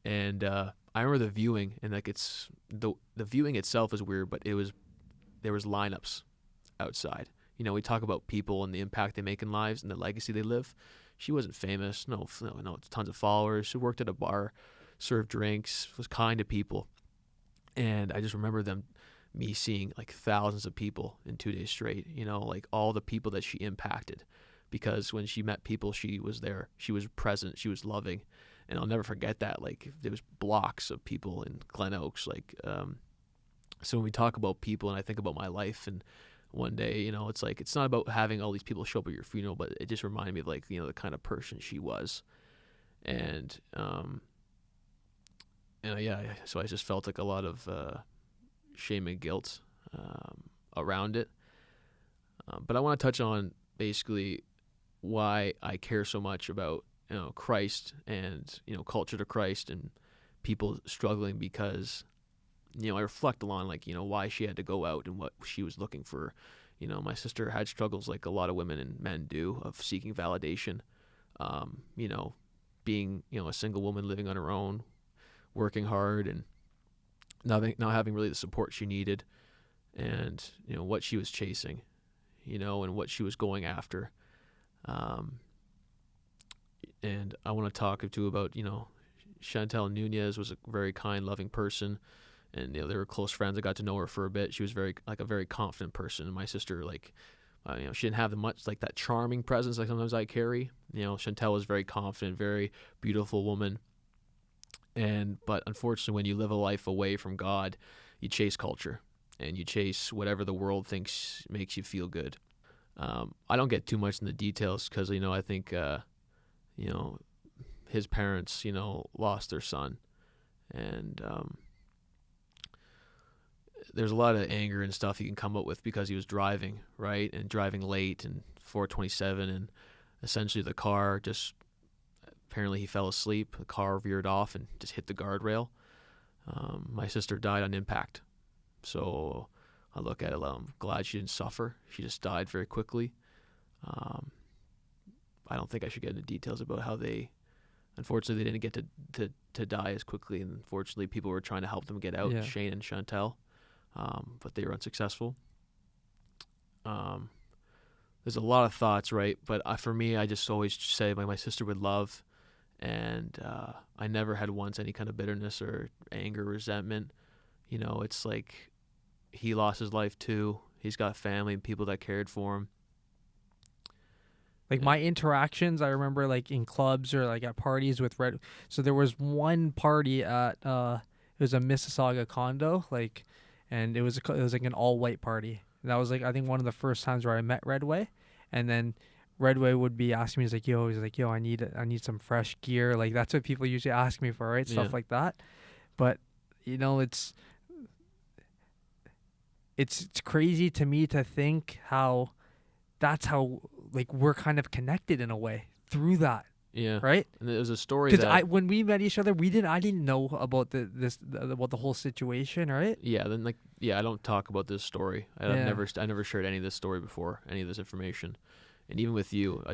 And I remember the viewing, and like it's the viewing itself is weird, but there was lineups outside. We talk about people and the impact they make in lives and the legacy they live. She wasn't famous, no, tons of followers. She worked at a bar, served drinks, was kind to people. And I just remember me seeing like thousands of people in 2 days straight, like all the people that she impacted. Because when she met people, she was there, she was present, she was loving. And I'll never forget that. Like there was blocks of people in Glen Oaks. So when we talk about people and I think about my life, and one day, it's like, it's not about having all these people show up at your funeral, but it just reminded me of like, the kind of person she was. And, yeah, so I just felt like a lot of shame and guilt around it. But I want to touch on basically why I care so much about, Christ and, culture to Christ and people struggling, because I reflect on like, why she had to go out and what she was looking for. My sister had struggles like a lot of women and men do, of seeking validation. Being, a single woman living on her own, working hard, and not having really the support she needed, and, what she was chasing, and what she was going after. And I want to talk to about, Chantel Nunez was a very kind, loving person. And they were close friends. I got to know her for a bit. She was a very confident person. And my sister, she didn't have much like that charming presence like sometimes I carry. Chantel was very confident, very beautiful woman. But unfortunately, when you live a life away from God, you chase culture and you chase whatever the world thinks makes you feel good. I don't get too much in the details because I think his parents lost their son, and there's a lot of anger and stuff you can come up with because he was driving, right? And driving late and 427, and essentially the car just, apparently he fell asleep. The car veered off and just hit the guardrail. My sister died on impact. So I look at it, I'm glad she didn't suffer. She just died very quickly. I don't think I should get into details about how unfortunately they didn't get to die as quickly. And unfortunately people were trying to help them get out, Yeah. Shane and Chantel. But they were unsuccessful. There's a lot of thoughts, right? But for me, I just always say my sister would love, and I never had once any kind of bitterness or anger, resentment. It's like he lost his life too. He's got family and people that cared for him. Like my interactions, I remember like in clubs or like at parties with Red. So there was one party at it was a Mississauga condo, and it was like an all white party. And that was like I think one of the first times where I met Redway, and then Redway would be asking me, he's like, yo, I need some fresh gear. Like that's what people usually ask me for, right? Stuff like that. But it's crazy to me to think how that's how like we're kind of connected in a way through that. Yeah. Right. And there was a story because when we met each other, I didn't know about about the whole situation, right? Yeah. Then I don't talk about this story. I never shared any of this story before, any of this information, and even with you,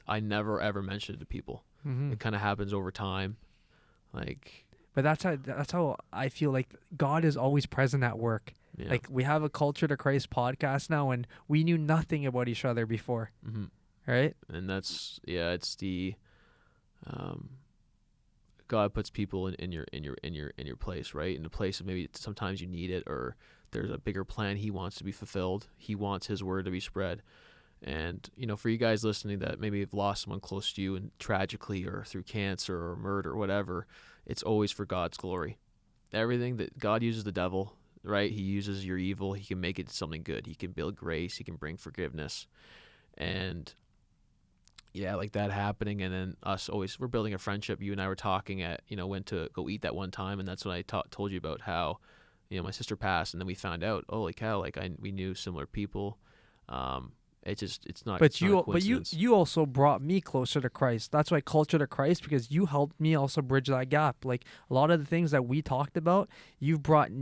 I never ever mentioned it to people. Mm-hmm. It kind of happens over time. Like, But that's how I feel like God is always present at work. yeah. Like we have a Culture to Christ podcast now, and we knew nothing about each other before, Mm-hmm. right? And that's, yeah, it's the, um, God puts people in your place, right? In the place of maybe sometimes you need it, or there's a bigger plan He wants to be fulfilled. He wants His word to be spread. And, for you guys listening that maybe have lost someone close to you and tragically or through cancer or murder or whatever, it's always for God's glory. Everything that God uses the devil, right? He uses your evil. He can make it something good. He can build grace. He can bring forgiveness. And yeah, like that happening. And then us always, we're building a friendship. You and I were talking at, went to go eat that one time. And that's when I told you about how, my sister passed. And then we found out, holy cow, like we knew similar people. It's not. But it's not a you coincidence. you also brought me closer to Christ. That's why Culture to Christ, because you helped me also bridge that gap. Like a lot of the things that we talked about, you've brought a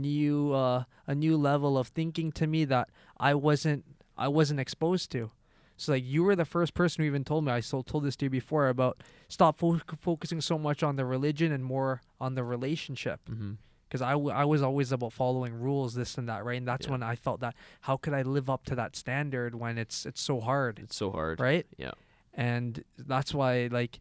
new level of thinking to me that I wasn't exposed to. So like you were the first person who even told me. I still told this to you before about stop focusing so much on the religion and more on the relationship. Mm-hmm. Because I was always about following rules, this and that, right? And that's Yeah. when I felt that how could I live up to that standard when it's so hard, It's so hard. right? Yeah. And that's why, like,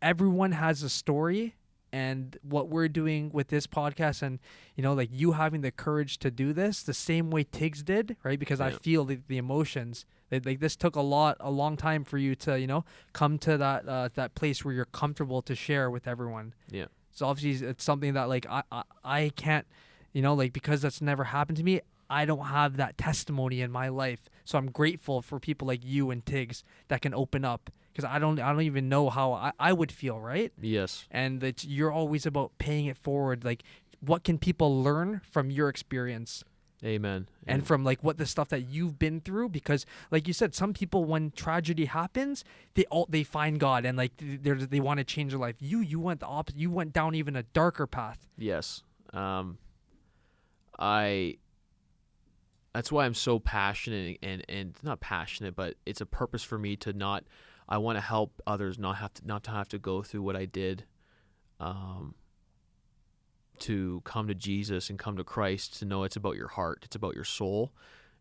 everyone has a story, and what we're doing with this podcast, and like you having the courage to do this the same way Tiggs did, right? Because I Yeah. feel the emotions. Like this took a long time for you to come to that place where you're comfortable to share with everyone. Yeah. So obviously it's something that like I can't, like because that's never happened to me. I don't have that testimony in my life. So I'm grateful for people like you and Tiggs that can open up, because I don't even know how I would feel, right? Yes. And that you're always about paying it forward. Like what can people learn from your experience? Amen. And from like what the stuff that you've been through, because like you said, some people when tragedy happens, they find God and like they want to change their life. You went the opposite. You went down even a darker path. Yes. That's why I'm so passionate and not passionate, but it's a purpose for me to not. I want to help others not to have to go through what I did. To come to Jesus and come to Christ, to know it's about your heart, it's about your soul,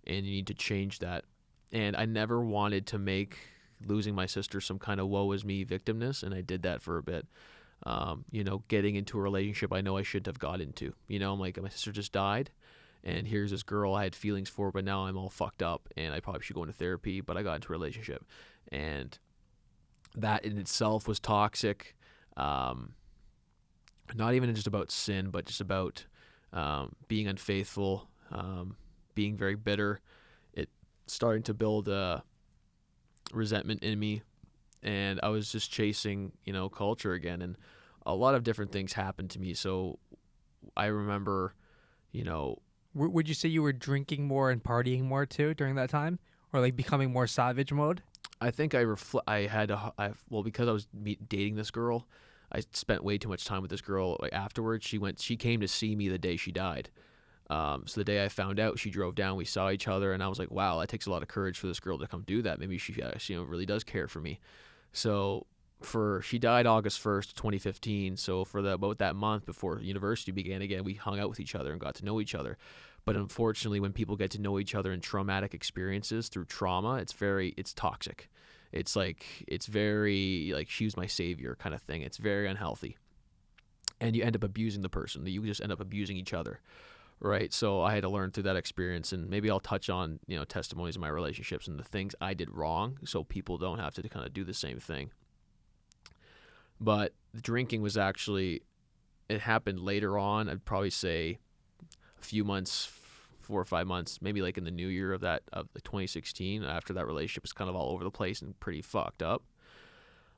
and you need to change that. And I never wanted to make losing my sister some kind of woe is me victimness, and I did that for a bit. Getting into a relationship I know I shouldn't have got into. I'm like, my sister just died, and here's this girl I had feelings for, but now I'm all fucked up, and I probably should go into therapy, but I got into a relationship. And that in itself was toxic. Not even just about sin, but just about being unfaithful, being very bitter. It starting to build resentment in me, and I was just chasing, culture again, and a lot of different things happened to me. So I remember, Would you say you were drinking more and partying more too during that time, or like becoming more savage mode? I think because I was dating this girl. I spent way too much time with this girl. Like afterwards, she came to see me the day she died. So the day I found out, she drove down. We saw each other, and I was like, "Wow, that takes a lot of courage for this girl to come do that. Maybe she, really does care for me." So she died August 1st, 2015. So for about that month before university began again, we hung out with each other and got to know each other. But unfortunately, when people get to know each other in traumatic experiences through trauma, it's toxic. It's very like she was my savior kind of thing. It's very unhealthy. And you end up abusing the person. You just end up abusing each other, right? So I had to learn through that experience, and maybe I'll touch on, testimonies in my relationships and the things I did wrong so people don't have to kind of do the same thing. But the drinking was it happened later on. I'd probably say a few months, 4 or 5 months, maybe like in the new year of the 2016, after that relationship was kind of all over the place and pretty fucked up.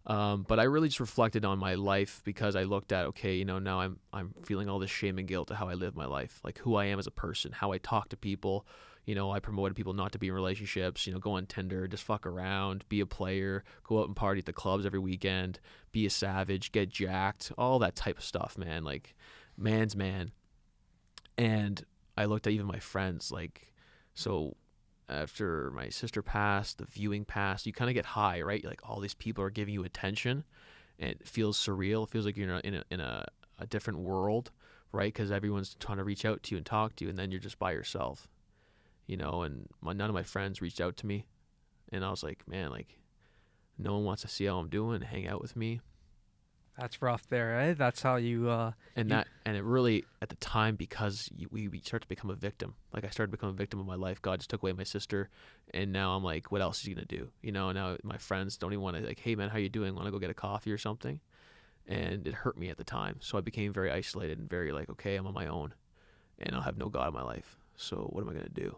But I really just reflected on my life, because I looked at, okay, now I'm feeling all this shame and guilt to how I live my life, like who I am as a person, how I talk to people. I promoted people not to be in relationships, go on Tinder, just fuck around, be a player, go out and party at the clubs every weekend, be a savage, get jacked, all that type of stuff, man, like man's man. And I looked at even my friends, like, so after my sister passed, the viewing passed, you kind of get high, right? Like all these people are giving you attention, and it feels surreal. It feels like you're in a different world, right? Because everyone's trying to reach out to you and talk to you, and then you're just by yourself, and none of my friends reached out to me, and I was like, man, like, no one wants to see how I'm doing, hang out with me. That's rough there, right? That's how you and it really, at the time, because we start to become a victim. Like, I started to become a victim of my life. God just took away my sister, and now I'm like, what else is he gonna do? Now my friends don't even want to, like, hey man, how you doing? Want to go get a coffee or something? And it hurt me at the time, so I became very isolated and very like, okay, I'm on my own, and I'll have no God in my life. So what am I gonna do?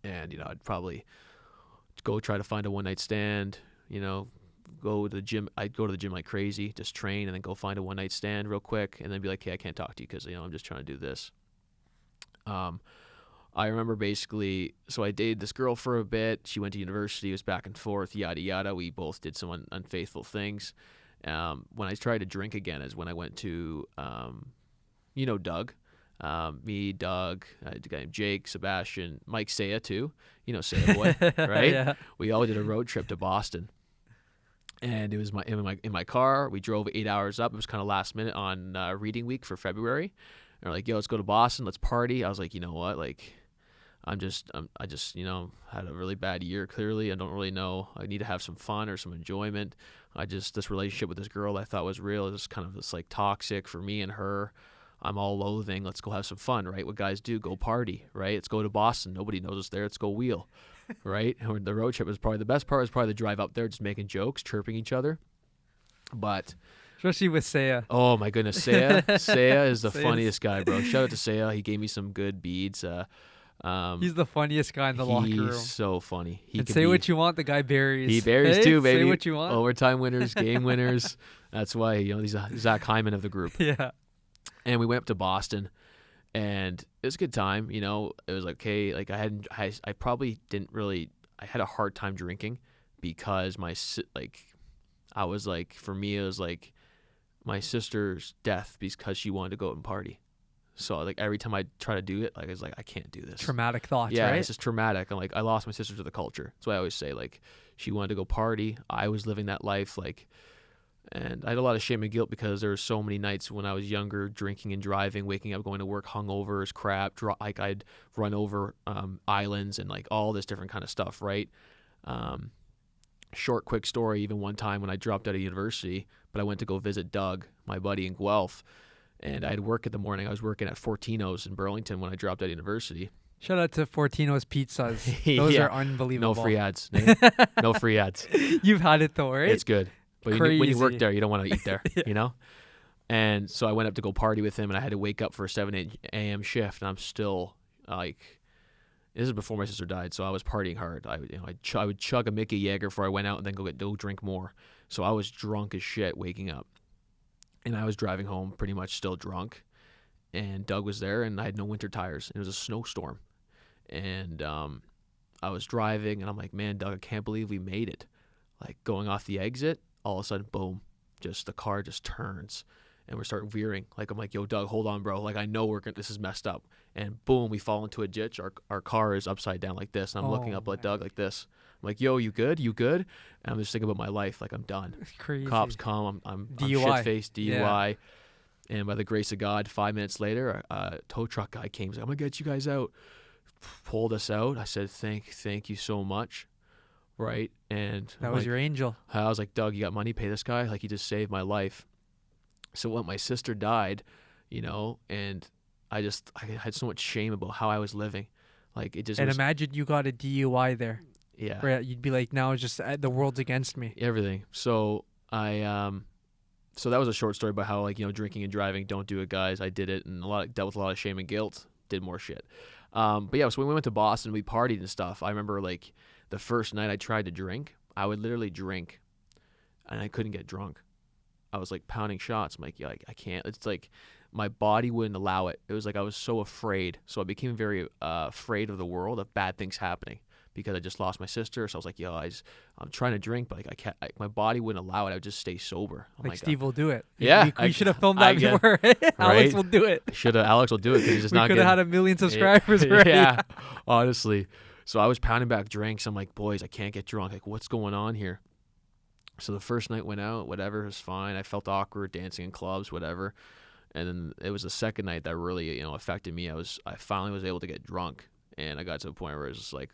And I'd probably go try to find a one night stand. Go to the gym. I'd go to the gym like crazy, just train, and then go find a one night stand real quick, and then be like, hey, I can't talk to you because I'm just trying to do this. I remember basically, so I dated this girl for a bit. She went to university. It was back and forth, yada yada. We both did some unfaithful things. When I tried to drink again is when I went to, Doug. Me, Doug, a guy named Jake, Sebastian, Mike Saya too. Saya boy, right? Yeah. We all did a road trip to Boston. And it was in my car. We drove 8 hours up. It was kind of last minute on reading week for February. And we're like, yo, let's go to Boston. Let's party. I was like, you know what? Like, I just had a really bad year. Clearly, I don't really know. I need to have some fun or some enjoyment. This relationship with this girl I thought was real. It was kind of this like toxic for me and her. I'm all loathing. Let's go have some fun, right? What guys do, go party, right? Let's go to Boston. Nobody knows us there. Let's go wheel. Right? And the road trip was probably the best part. Was probably the drive up there, just making jokes, chirping each other. But especially with Saya. Oh my goodness, Saya is the funniest guy, bro. Shout out to Saya. He gave me some good beads. He's the funniest guy in the locker room. He's so funny. Say what you want. The guy buries. He buries too, baby. Say what you want. Overtime winners, game winners. That's why he's a Zach Hyman of the group. Yeah. And we went up to Boston. And it was a good time, It was like, okay, like I probably didn't really. I had a hard time drinking because for me, it was like my sister's death because she wanted to go out and party. So like every time I try to do it, like I was like, I can't do this. Traumatic thoughts, yeah, right? It's just traumatic. I'm like, I lost my sister to the culture. That's why I always say, like, she wanted to go party. I was living that life, like. And I had a lot of shame and guilt because there were so many nights when I was younger, drinking and driving, waking up, going to work hungover as crap. Like I'd run over islands and like all this different kind of stuff, right? Short, quick story. Even one time when I dropped out of university, but I went to go visit Doug, my buddy in Guelph, and I had work in the morning. I was working at Fortino's in Burlington when I dropped out of university. Shout out to Fortino's Pizzas. Those are unbelievable. No free ads. No free ads. You've had it though, right? It's good. But when you work there, you don't want to eat there, Yeah. And so I went up to go party with him, and I had to wake up for a 7 a.m. shift, and I'm still like, this is before my sister died, so I was partying hard. I would chug a Mickey Jaeger before I went out and then go drink more. So I was drunk as shit waking up, and I was driving home pretty much still drunk, and Doug was there, and I had no winter tires. It was a snowstorm, and I was driving, and I'm like, man, Doug, I can't believe we made it. Like going off the exit, all of a sudden, boom, just the car just turns and we start veering. Like, I'm like, yo, Doug, hold on, bro. Like, I know this is messed up. And boom, we fall into a ditch. Our car is upside down like this. And I'm looking up at Doug like this. I'm like, yo, you good? You good? And I'm just thinking about my life. Like, I'm done. Crazy. Cops come. I'm DUI. shit-faced, DUI. Yeah. And by the grace of God, 5 minutes later, a tow truck guy came. He's like, I'm going to get you guys out. Pulled us out. I said, thank you so much. Right, and that was your angel. I was like, Doug, you got money? Pay this guy. Like, he just saved my life. So when my sister died, and I had so much shame about how I was living. Like, it just. And imagine you got a DUI there. Yeah. Where you'd be like, now it's just the world's against me. Everything. So so that was a short story about how, like, drinking and driving, don't do it, guys. I did it, and dealt with a lot of shame and guilt. Did more shit. But yeah, so when we went to Boston, we partied and stuff. I remember, like, the first night I tried to drink, I would literally drink, and I couldn't get drunk. I was like pounding shots. I'm like, yeah, I can't. It's like my body wouldn't allow it. It was like I was so afraid. So I became very afraid of the world, of bad things happening, because I just lost my sister. So I was like, yo, I'm trying to drink, but like I can't. My body wouldn't allow it. I would just stay sober. Oh like Steve will do it. Yeah, we should have filmed that before. Alex will do it. Alex will do it because he's just not. We could have had 1 million subscribers already. Yeah, honestly. So I was pounding back drinks. I'm like, boys, I can't get drunk. Like, what's going on here? So the first night went out, whatever, it was fine. I felt awkward dancing in clubs, whatever. And then it was the second night that really, affected me. I finally was able to get drunk, and I got to a point where it was just like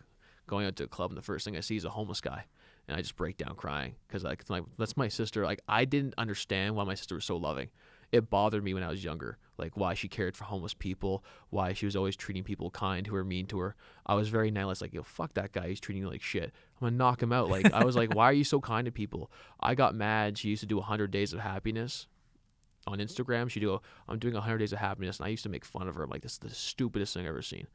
going out to a club, and the first thing I see is a homeless guy, and I just break down crying because like that's my sister. Like, I didn't understand why my sister was so loving. It bothered me when I was younger, like why she cared for homeless people, why she was always treating people kind who were mean to her. I was very nihilist, like, yo, fuck that guy, he's treating you like shit. I'm gonna knock him out. Like, I was like, why are you so kind to people? I got mad. She used to do 100 Days of Happiness on Instagram. I'm doing 100 Days of Happiness, and I used to make fun of her. I'm like, this is the stupidest thing I've ever seen.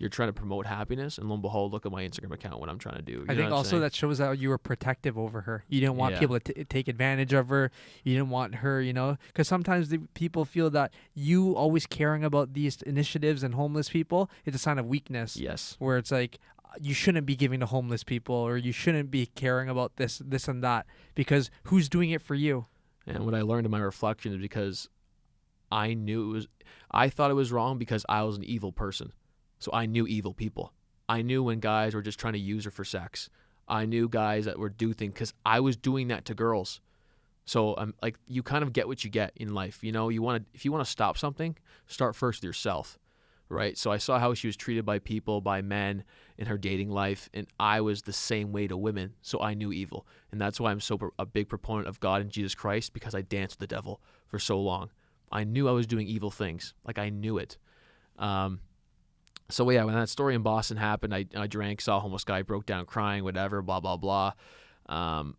You're trying to promote happiness, and lo and behold, look at my Instagram account, what I'm trying to do. I think also that shows how you were protective over her. You didn't want people to take advantage of her. You didn't want her, because sometimes people feel that you always caring about these initiatives and homeless people, it's a sign of weakness. Yes. Where it's like, you shouldn't be giving to homeless people, or you shouldn't be caring about this and that, because who's doing it for you? And what I learned in my reflection is because I thought it was wrong because I was an evil person. So I knew evil people. I knew when guys were just trying to use her for sex. I knew guys that were do things because I was doing that to girls. So I'm like, you kind of get what you get in life. If you want to stop something, start first with yourself, right? So I saw how she was treated by people, by men in her dating life, and I was the same way to women. So I knew evil, and that's why I'm a big proponent of God and Jesus Christ, because I danced with the devil for so long. I knew I was doing evil things, like I knew it. So yeah, when that story in Boston happened, I drank, saw a homeless guy, broke down crying, whatever, blah blah blah. And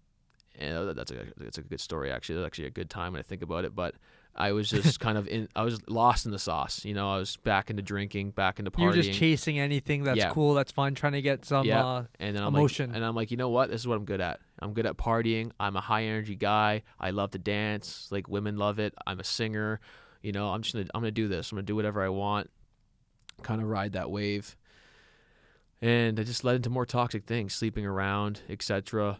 that's a good story actually. That's actually a good time when I think about it. But I was just I was lost in the sauce. I was back into drinking, back into partying. You're just chasing anything that's cool, that's fun, trying to get some and then emotion. I'm like, you know what? This is what I'm good at. I'm good at partying. I'm a high energy guy. I love to dance. Like, women love it. I'm a singer. I'm gonna do this. I'm gonna do whatever I want. Kind of ride that wave, and I just led into more toxic things, sleeping around, etc.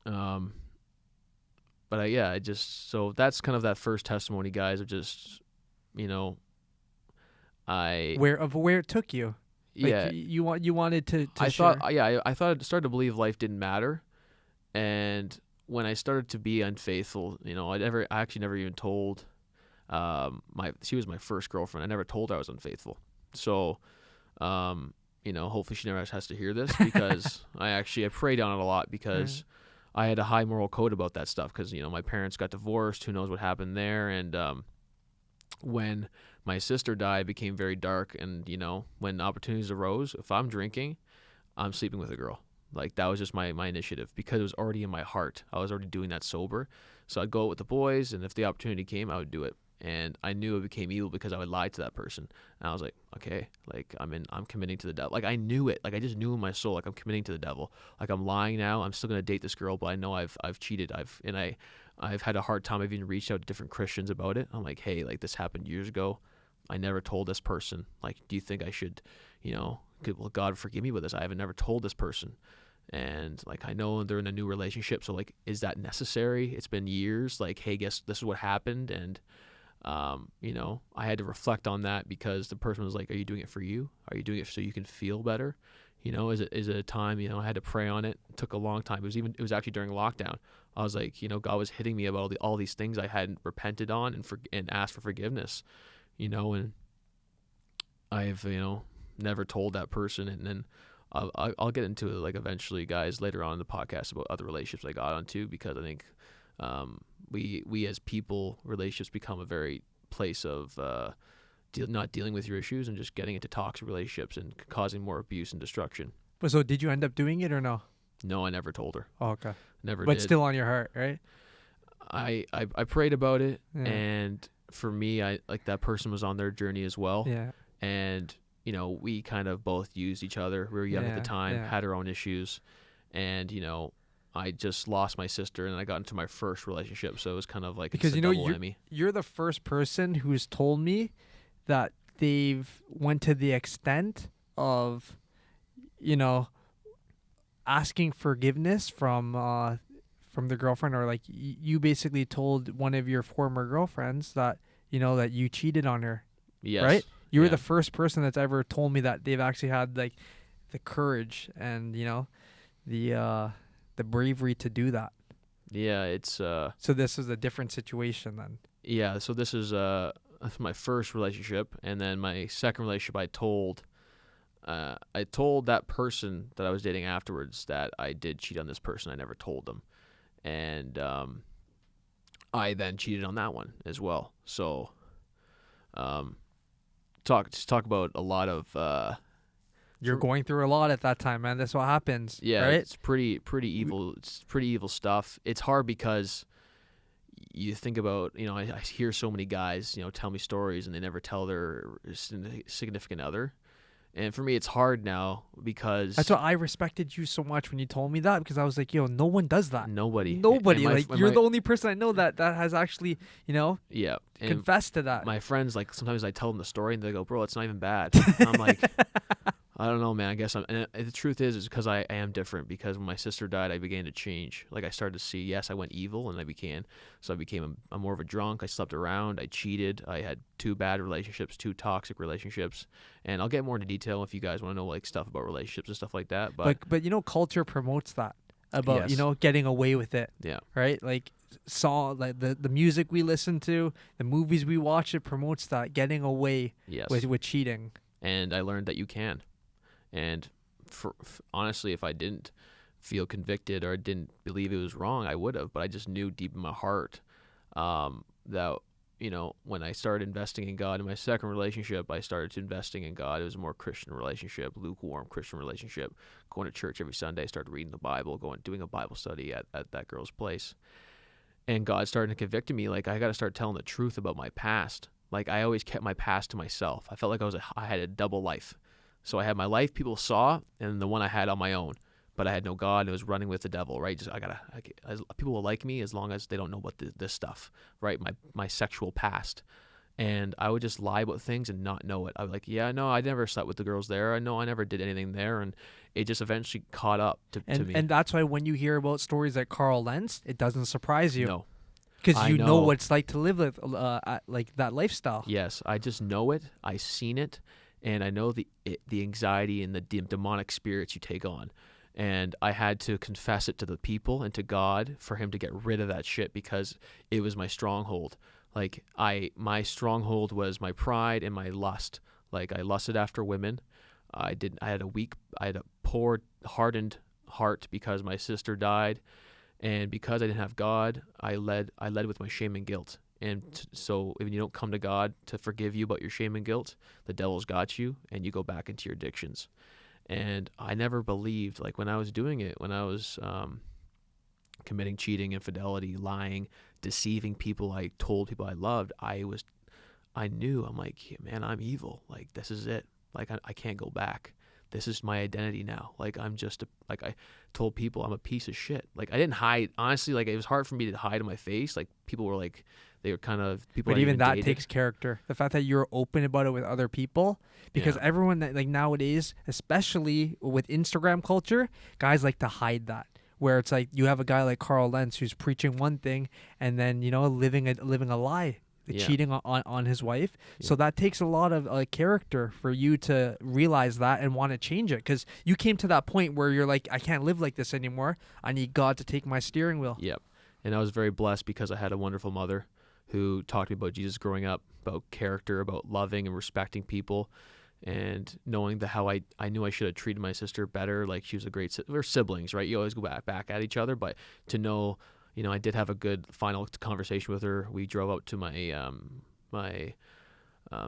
So that's kind of that first testimony, guys, of just, where it took you. Like, you wanted to I share. thought I started to believe life didn't matter, and when I started to be unfaithful, I actually never even told. She was my first girlfriend. I never told her I was unfaithful. So, hopefully she never has to hear this, because I prayed on it a lot, because I had a high moral code about that stuff, because, my parents got divorced. Who knows what happened there? And, when my sister died, it became very dark. And, when opportunities arose, if I'm drinking, I'm sleeping with a girl. Like, that was just my initiative, because it was already in my heart. I was already doing that sober. So I'd go out with the boys, and if the opportunity came, I would do it. And I knew it became evil because I would lie to that person. And I was like, okay, like, I'm committing to the devil. Like, I knew it. Like, I just knew in my soul, like, I'm committing to the devil. Like, I'm lying now. I'm still gonna date this girl, but I know I've cheated. I've had a hard time. I've even reached out to different Christians about it. I'm like, hey, like, this happened years ago. I never told this person. Like, do you think I should, will God forgive me with this? I haven't never told this person. And, like, I know they're in a new relationship, so, like, is that necessary? It's been years. Like, hey, guess this is what happened. And I had to reflect on that, because the person was like, are you doing it for you? Are you doing it so you can feel better? Is it a time, I had to pray on it. It took a long time. It was actually during lockdown. I was like, God was hitting me about all these things I hadn't repented on and asked for forgiveness, and I've, never told that person. And then I'll get into it, like, eventually, guys, later on in the podcast, about other relationships I got onto, because I think, we as people, relationships become a very place of not dealing with your issues and just getting into toxic relationships and causing more abuse and destruction. But so did you end up doing it or no? No, I never told her. Oh, okay. Never but did. Still on your heart, right? I prayed about it, and for me, like, that person was on their journey as well. Yeah. And, we kind of both used each other. We were young at the time, had our own issues, and, I just lost my sister, and I got into my first relationship, so it was kind of like, because, it's a double whammy. You're the first person who's told me that they've went to the extent of, asking forgiveness from the girlfriend, or like, you basically told one of your former girlfriends that, that you cheated on her. Yes. Right? You were the first person that's ever told me that they've actually had, like, the courage and, the the bravery to do that. Yeah, it's So this was a different situation then. yeah. So this is my first relationship, and then my second relationship. I told that person that I was dating afterwards that I did cheat on this person. I never told them, and I then cheated on that one as well. So, talk about a lot of. You're going through a lot at that time, man. That's what happens. Yeah, right? it's pretty evil. It's pretty evil stuff. It's hard because you think about, I hear so many guys, tell me stories and they never tell their significant other. And for me, it's hard now because That's why I respected you so much when you told me that, because I was like, yo, no one does that. Nobody. Like, you're the only person I know that has actually, yeah, confessed to that. My friends, like, sometimes I tell them the story and they go, bro, it's not even bad. I'm like, I don't know, man. I guess and the truth is because I am different, because when my sister died, I began to change. Like, I started to see, yes, I went evil, and I became I'm more of a drunk. I slept around. I cheated. I had 2 bad relationships, 2 toxic relationships. And I'll get more into detail if you guys want to know, like, stuff about relationships and stuff like that. But culture promotes that about, yes. Getting away with it. Yeah. Right? Like, like the music we listen to, the movies we watch, it promotes that, getting away with cheating. And I learned that you can. And honestly, if I didn't feel convicted or didn't believe it was wrong, I would have. But I just knew deep in my heart that, when I started investing in God in my second relationship, I started investing in God. It was a more Christian relationship, lukewarm Christian relationship, going to church every Sunday, started reading the Bible, doing a Bible study at that girl's place. And God started convicting me, like, I got to start telling the truth about my past. Like, I always kept my past to myself. I felt like I had a double life. So I had my life people saw, and the one I had on my own, but I had no God, and it was running with the devil, right? Just people will like me as long as they don't know about this stuff, right? My sexual past, and I would just lie about things and not know it. I was like, yeah, no, I never slept with the girls there. I know I never did anything there, and it just eventually caught up to me. And that's why when you hear about stories like Carl Lentz, it doesn't surprise you. No. Because you know what it's like to live with like that lifestyle. Yes, I just know it. I seen it. And I know the anxiety and the demonic spirits you take on. And I had to confess it to the people and to God for him to get rid of that shit, because it was my stronghold. Like, my stronghold was my pride and my lust. Like, I lusted after women. I had a poor, hardened heart because my sister died. And because I didn't have God, I led with my shame and guilt. And so if you don't come to God to forgive you about your shame and guilt, the devil's got you, and you go back into your addictions. And I never believed, like, when I was doing it, when I was committing cheating, infidelity, lying, deceiving people I told people I loved, I knew, I'm like, man, I'm evil. Like, this is it. Like, I can't go back. This is my identity now. Like, I told people I'm a piece of shit. Like, I didn't hide. Honestly, like, it was hard for me to hide in my face. Like, people were like, they were kind of people. But even that dated. takes character. The fact that you're open about it with other people, because everyone that, like, nowadays, especially with Instagram culture, guys like to hide that. Where it's like you have a guy like Carl Lentz who's preaching one thing and then living a lie. Cheating on his wife. So that takes a lot of character for you to realize that and want to change it, because you came to that point where you're like, I can't live like this anymore. I need God to take my steering wheel. Yep. And I was very blessed because I had a wonderful mother who talked to me about Jesus growing up, about character, about loving and respecting people, and knowing how I knew I should have treated my sister better. Like, she was a great we're siblings, right? You always go back at each other, but to know, I did have a good final conversation with her. We drove up to my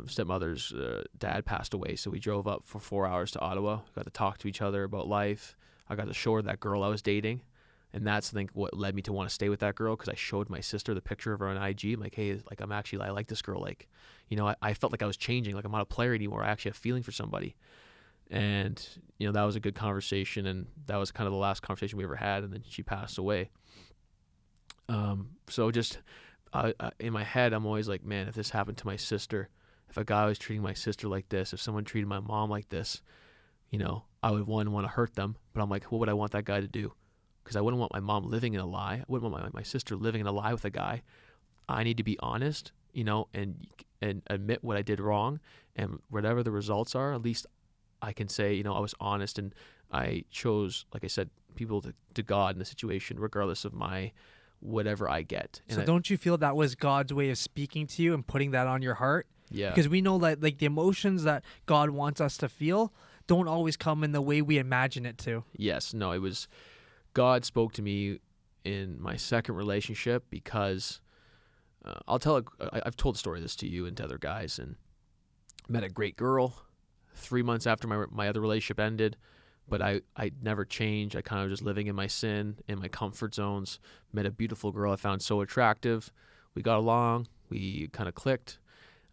stepmother's dad passed away, so we drove up for 4 hours to Ottawa. We got to talk to each other about life. I got to show her that girl I was dating, and that's, I think, what led me to want to stay with that girl, because I showed my sister the picture of her on IG. I'm like, hey, like, I like this girl. Like, I felt like I was changing. Like, I'm not a player anymore. I actually have feeling for somebody. And, that was a good conversation, and that was kind of the last conversation we ever had, and then she passed away. So just in my head, I'm always like, man, if this happened to my sister, if a guy was treating my sister like this, if someone treated my mom like this, I would want to hurt them. But I'm like, what would I want that guy to do? Because I wouldn't want my mom living in a lie. I wouldn't want my sister living in a lie with a guy. I need to be honest, and admit what I did wrong, and whatever the results are, at least I can say, I was honest, and I chose, like I said, people to God in the situation, regardless of my whatever I get. And So don't you feel that was God's way of speaking to you and putting that on your heart? Yeah. Because we know that like the emotions that God wants us to feel don't always come in the way we imagine it to. Yes. No, it was God spoke to me in my second relationship because I've told the story of this to you and to other guys, and met a great girl 3 months after my other relationship ended, but I never changed. I kind of just living in my sin, in my comfort zones. Met a beautiful girl I found so attractive. We got along. We kind of clicked.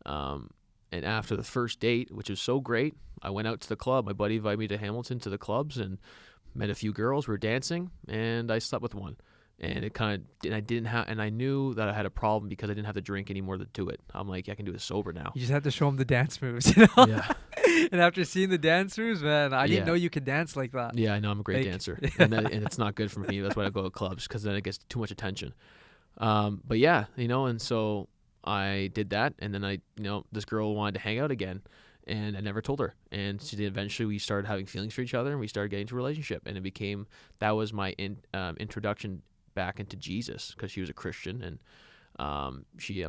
And after the first date, which was so great, I went out to the club. My buddy invited me to Hamilton to the clubs and met a few girls. We were dancing, and I slept with one. And it kind of, and I knew that I had a problem because I didn't have to drink anymore to do it. I'm like, I can do it sober now. You just had to show him the dance moves, you know? Yeah. And after seeing the dance moves, man, I didn't know you could dance like that. Yeah, I know. I'm a great dancer. And it's not good for me. That's why I go to clubs, because then it gets too much attention. But yeah, and so I did that. And then this girl wanted to hang out again. And I never told her. And eventually we started having feelings for each other, and we started getting into a relationship. And that was my introduction back into Jesus, because she was a Christian, and I'm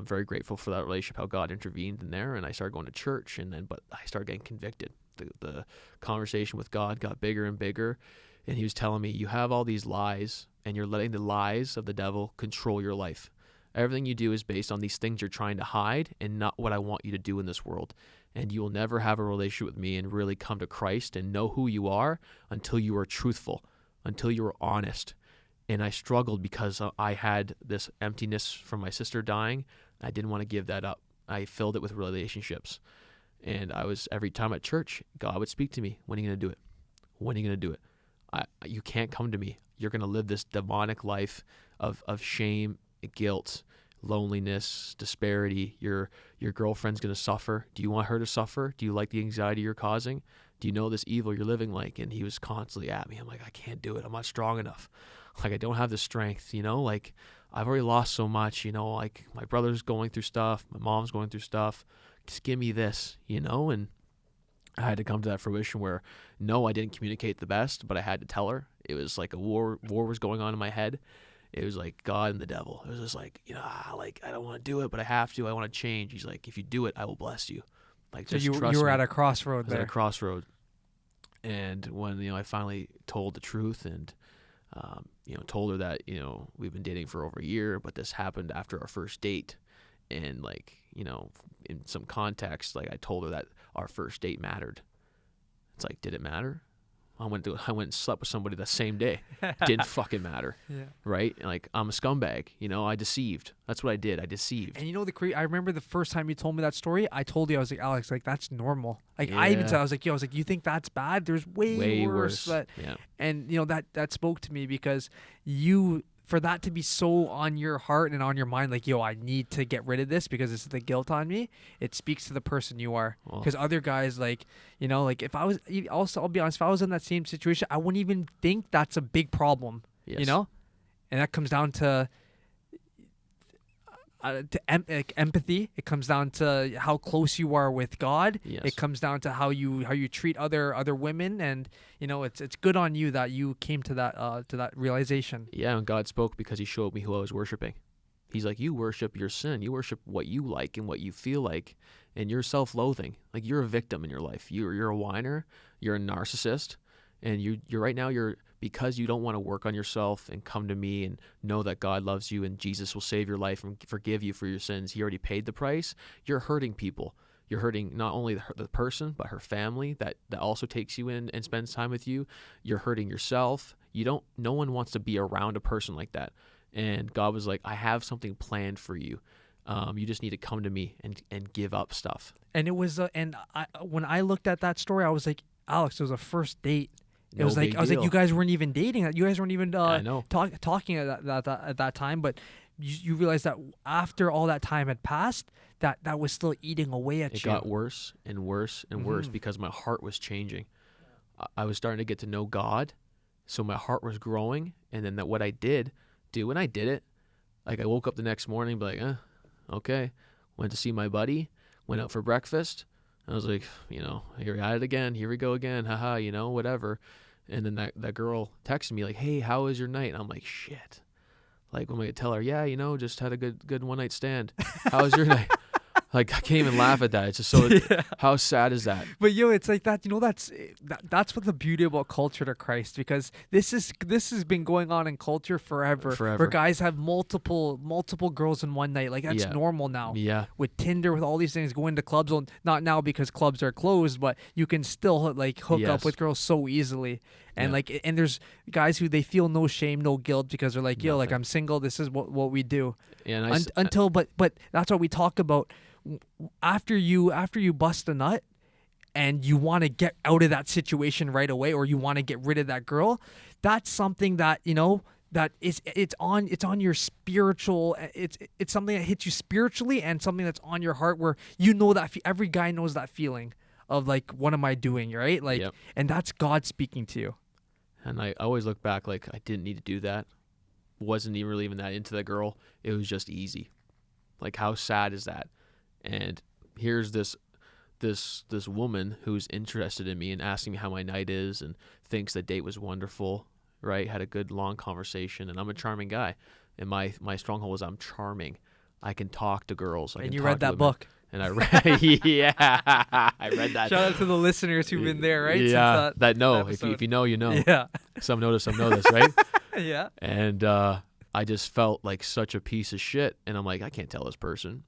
very grateful for that relationship, how God intervened in there, and I started going to church, but I started getting convicted. The conversation with God got bigger and bigger, and he was telling me, you have all these lies, and you're letting the lies of the devil control your life. Everything you do is based on these things you're trying to hide and not what I want you to do in this world. And you will never have a relationship with me and really come to Christ and know who you are until you are truthful, until you are honest. And I struggled because I had this emptiness from my sister dying. I didn't want to give that up. I filled it with relationships. And every time at church, God would speak to me. When are you going to do it? When are you going to do it? You can't come to me. You're going to live this demonic life of shame, guilt, loneliness, disparity. Your girlfriend's going to suffer. Do you want her to suffer? Do you like the anxiety you're causing? Do you know this evil you're living like? And he was constantly at me. I'm like, I can't do it. I'm not strong enough. Like, I don't have the strength, like I've already lost so much, like my brother's going through stuff, my mom's going through stuff, just give me this, and I had to come to that fruition where, no, I didn't communicate the best, but I had to tell her. It was like a war was going on in my head. It was like God and the devil. It was just like, I don't want to do it, but I have to. I want to change. He's like, if you do it, I will bless you. Like, so just you trust were me. at a crossroad there. I was at a crossroad. And when, I finally told the truth and, told her that, we've been dating for over a year, but this happened after our first date. And in some context, I told her that our first date mattered. It's like, did it matter? I went and slept with somebody that same day. Didn't fucking matter. Yeah. Right? I'm a scumbag. I deceived. That's what I did. I deceived. And I remember the first time you told me that story, I told you, I was like, Alex, that's normal. I even said, I was like, you think that's bad? There's way worse. Yeah. And that spoke to me, because for that to be so on your heart and on your mind, I need to get rid of this because it's the guilt on me. It speaks to the person you are. Because other guys, if I was, also, I'll be honest, if I was in that same situation, I wouldn't even think that's a big problem. Yes. And that comes down to empathy. It comes down to how close you are with God. Yes. It comes down to how you treat other women, and it's good on you that you came to that realization. Yeah, and God spoke because he showed me who I was worshiping. He's like, you worship your sin. You worship what you like and what you feel like, and you're self-loathing. Like, you're a victim in your life. You're a whiner. You're a narcissist, and you're right now because you don't want to work on yourself and come to me and know that God loves you and Jesus will save your life and forgive you for your sins. He already paid the price. You're hurting people. You're hurting not only the person, but her family that also takes you in and spends time with you. You're hurting yourself. No one wants to be around a person like that. And God was like, I have something planned for you. You just need to come to me and give up stuff. And it was, when I looked at that story, I was like, Alex, it was a first date. It was like, I was like, you guys weren't even dating. You guys weren't even talking at that time. But you realized that after all that time had passed, that was still eating away at you. It got worse and worse and worse because my heart was changing. I was starting to get to know God, so my heart was growing. And then what I did, when I did it, I woke up the next morning, be like, okay. Went to see my buddy, went out for breakfast. I was like, here we at it again. Here we go again. Haha, whatever. And then that girl texted me like, "Hey, how was your night?" And I'm like, "Shit." Like, when I tell her, "Yeah, just had a good one night stand." How was your night? Like, I can't even laugh at that. It's just so. Yeah. How sad is that? But it's like that. That's what the beauty about culture to Christ, because this has been going on in culture forever. Where guys have multiple girls in one night. Like, that's normal now. Yeah. With Tinder, with all these things, going to clubs. Well, not now because clubs are closed, but you can still like hook up with girls so easily. And and there's guys who they feel no shame, no guilt, because they're like, yo, like, I'm single. This is what we do. And but that's what we talk about. After you bust a nut and you want to get out of that situation right away, or you want to get rid of that girl, that's something that that it's on your spiritual. It's something that hits you spiritually, and something that's on your heart, where that every guy knows that feeling of like, what am I doing, right? Like, and that's God speaking to you. And I always look back like, I didn't need to do that. Wasn't even really that into the girl. It was just easy. Like, how sad is that? And here's this woman who's interested in me and asking me how my night is, and thinks the date was wonderful, right? Had a good long conversation, and I'm a charming guy. And my stronghold is I'm charming. I can talk to girls. And you read that book. And I read, I read that. Shout out to the listeners who've been there, right? Yeah, if you know, you know. Yeah. Some know this, right? Yeah. And I just felt like such a piece of shit, and I'm like, I can't tell this person.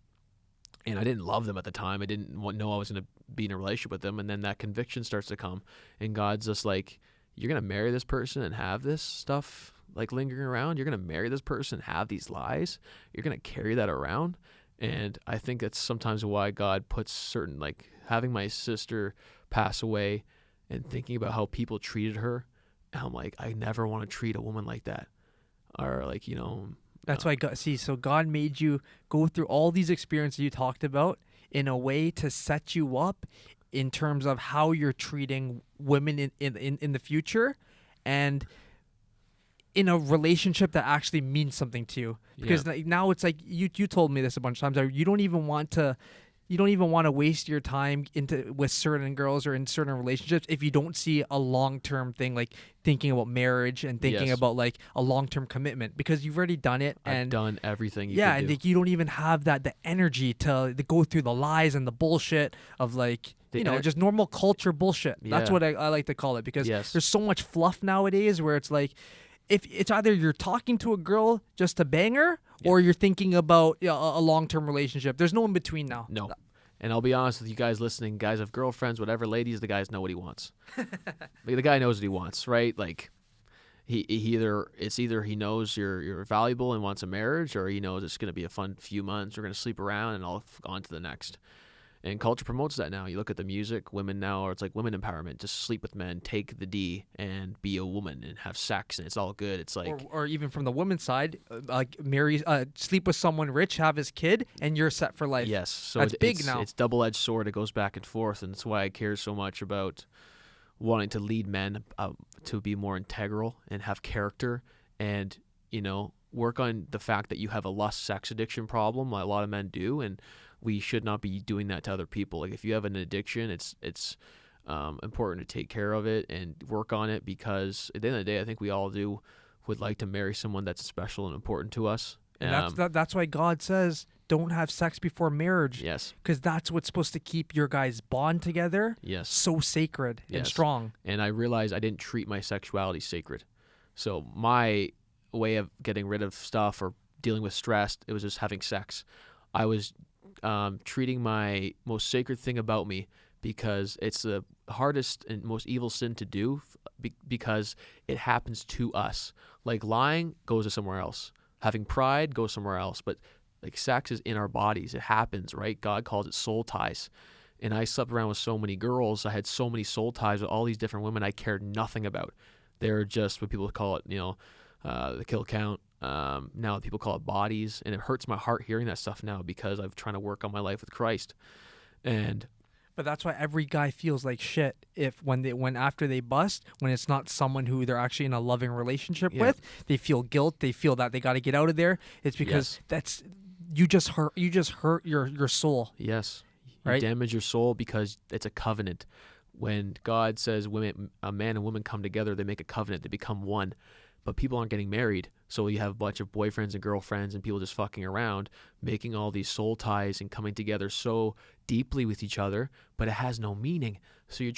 And I didn't love them at the time. I didn't know I was going to be in a relationship with them. And then that conviction starts to come, and God's just like, you're going to marry this person and have this stuff like lingering around. You're going to marry this person and have these lies. You're going to carry that around. And I think that's sometimes why God puts certain, like, having my sister pass away and thinking about how people treated her. And I'm like, I never want to treat a woman like that. Or like, That's why God made you go through all these experiences you talked about in a way to set you up in terms of how you're treating women in the future, and in a relationship that actually means something to you. Because now it's like, you told me this a bunch of times. You don't even want to waste your time with certain girls or in certain relationships if you don't see a long-term thing, like thinking about marriage and thinking about like a long-term commitment, because you've already done it. I've done everything you could do. And like, you don't even have the energy to go through the lies and the bullshit of like, just normal culture bullshit. That's what I like to call it, because there's so much fluff nowadays where it's like, if it's either you're talking to a girl just to bang her, or you're thinking about a long-term relationship. There's no in between now. No. And I'll be honest with you guys listening. Guys have girlfriends, whatever. Ladies, the guys know what he wants. The guy knows what he wants, right? Like, he either he knows you're valuable and wants a marriage, or he knows it's going to be a fun few months. We're going to sleep around and I'll on to the next. And culture promotes that now. You look at the music, women now, or it's like women empowerment. Just sleep with men, take the D, and be a woman and have sex, and it's all good. It's like, or even from the woman's side, like sleep with someone rich, have his kid, and you're set for life. Yes, so that's big now. It's double-edged sword. It goes back and forth, and that's why I care so much about wanting to lead men to be more integral and have character, and work on the fact that you have a lust sex addiction problem. A lot of men do, and we should not be doing that to other people. Like, if you have an addiction, it's important to take care of it and work on it, because at the end of the day, I think we all would like to marry someone that's special and important to us. And that's why God says, don't have sex before marriage. Yes. Because that's what's supposed to keep your guys' bond together. Yes. So sacred and strong. And I realized I didn't treat my sexuality sacred. So my way of getting rid of stuff or dealing with stress, it was just having sex. I was treating my most sacred thing about me, because it's the hardest and most evil sin to do, because it happens to us. Like, lying goes to somewhere else. Having pride goes somewhere else. But like, sex is in our bodies. It happens, right? God calls it soul ties. And I slept around with so many girls. I had so many soul ties with all these different women I cared nothing about. They're just what people call it, the kill count. Now people call it bodies, and it hurts my heart hearing that stuff now, because I'm trying to work on my life with Christ. But that's why every guy feels like shit when after they bust, when it's not someone who they're actually in a loving relationship with, they feel guilt, they feel that they got to get out of there. It's because you just hurt your soul. Yes. Right? You damage your soul because it's a covenant. When God says a man and woman come together, they make a covenant, they become one. But people aren't getting married, so you have a bunch of boyfriends and girlfriends and people just fucking around, making all these soul ties and coming together so deeply with each other, but it has no meaning. So you're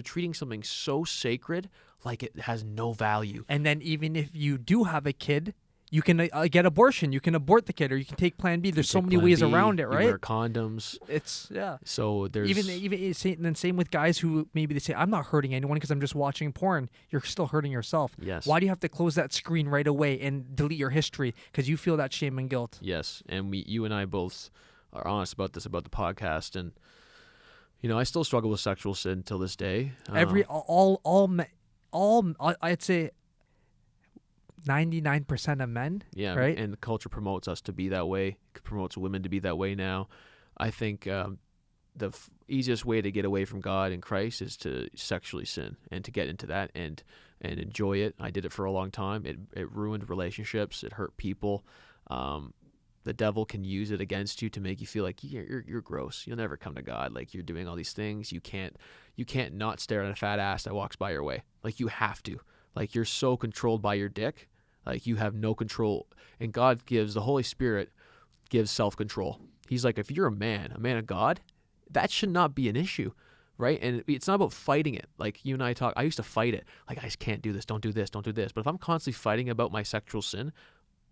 treating something so sacred like it has no value. And then even if you do have a kid, you can get abortion. You can abort the kid, or you can take Plan B. There's so many ways around it, right? You wear condoms. It's So there's even same with guys who maybe they say, I'm not hurting anyone because I'm just watching porn. You're still hurting yourself. Yes. Why do you have to close that screen right away and delete your history? Because you feel that shame and guilt. Yes, and you and I both are honest about this, about the podcast, and I still struggle with sexual sin till this day. I'd say 99% of men. Yeah, right. And the culture promotes us to be that way. It promotes women to be that way now. I think the easiest way to get away from God and Christ is to sexually sin and to get into that and enjoy it. I did it for a long time. It ruined relationships. It hurt people. The devil can use it against you to make you feel like you're gross. You'll never come to God. Like, you're doing all these things. You can't not stare at a fat ass that walks by your way. Like, you have to. Like, you're so controlled by your dick. Like, you have no control. And God the Holy Spirit gives self-control. He's like, if you're a man of God, that should not be an issue, right? And it's not about fighting it. Like, you and I talk, I used to fight it. Like, I just can't do this, don't do this, don't do this. But if I'm constantly fighting about my sexual sin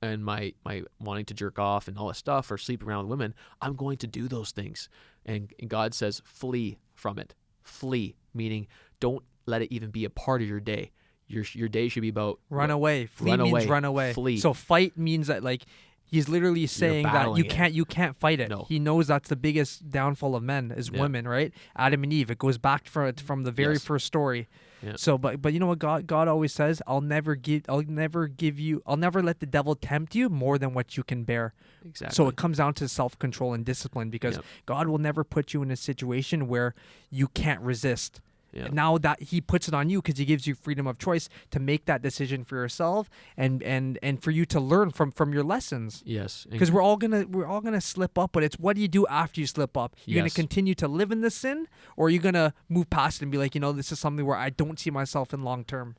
and my wanting to jerk off and all that stuff, or sleep around with women, I'm going to do those things. And God says, flee from it. Flee, meaning don't let it even be a part of your day. Your day should be about run away. Flee means run away. Flee. So fight means that, like, he's literally saying that you can't fight it. No. He knows that's the biggest downfall of men is women, right? Adam and Eve. It goes back from the very first story. Yeah. So, but you know what God always says? I'll never let the devil tempt you more than what you can bear. Exactly. So it comes down to self-control and discipline, because God will never put you in a situation where you can't resist. Yeah. Now that he puts it on you, because he gives you freedom of choice to make that decision for yourself, and for you to learn from your lessons. Yes. Because we're all gonna slip up, but it's what do you do after you slip up? You're gonna continue to live in the sin, or are you gonna move past it and be like, this is something where I don't see myself in long term.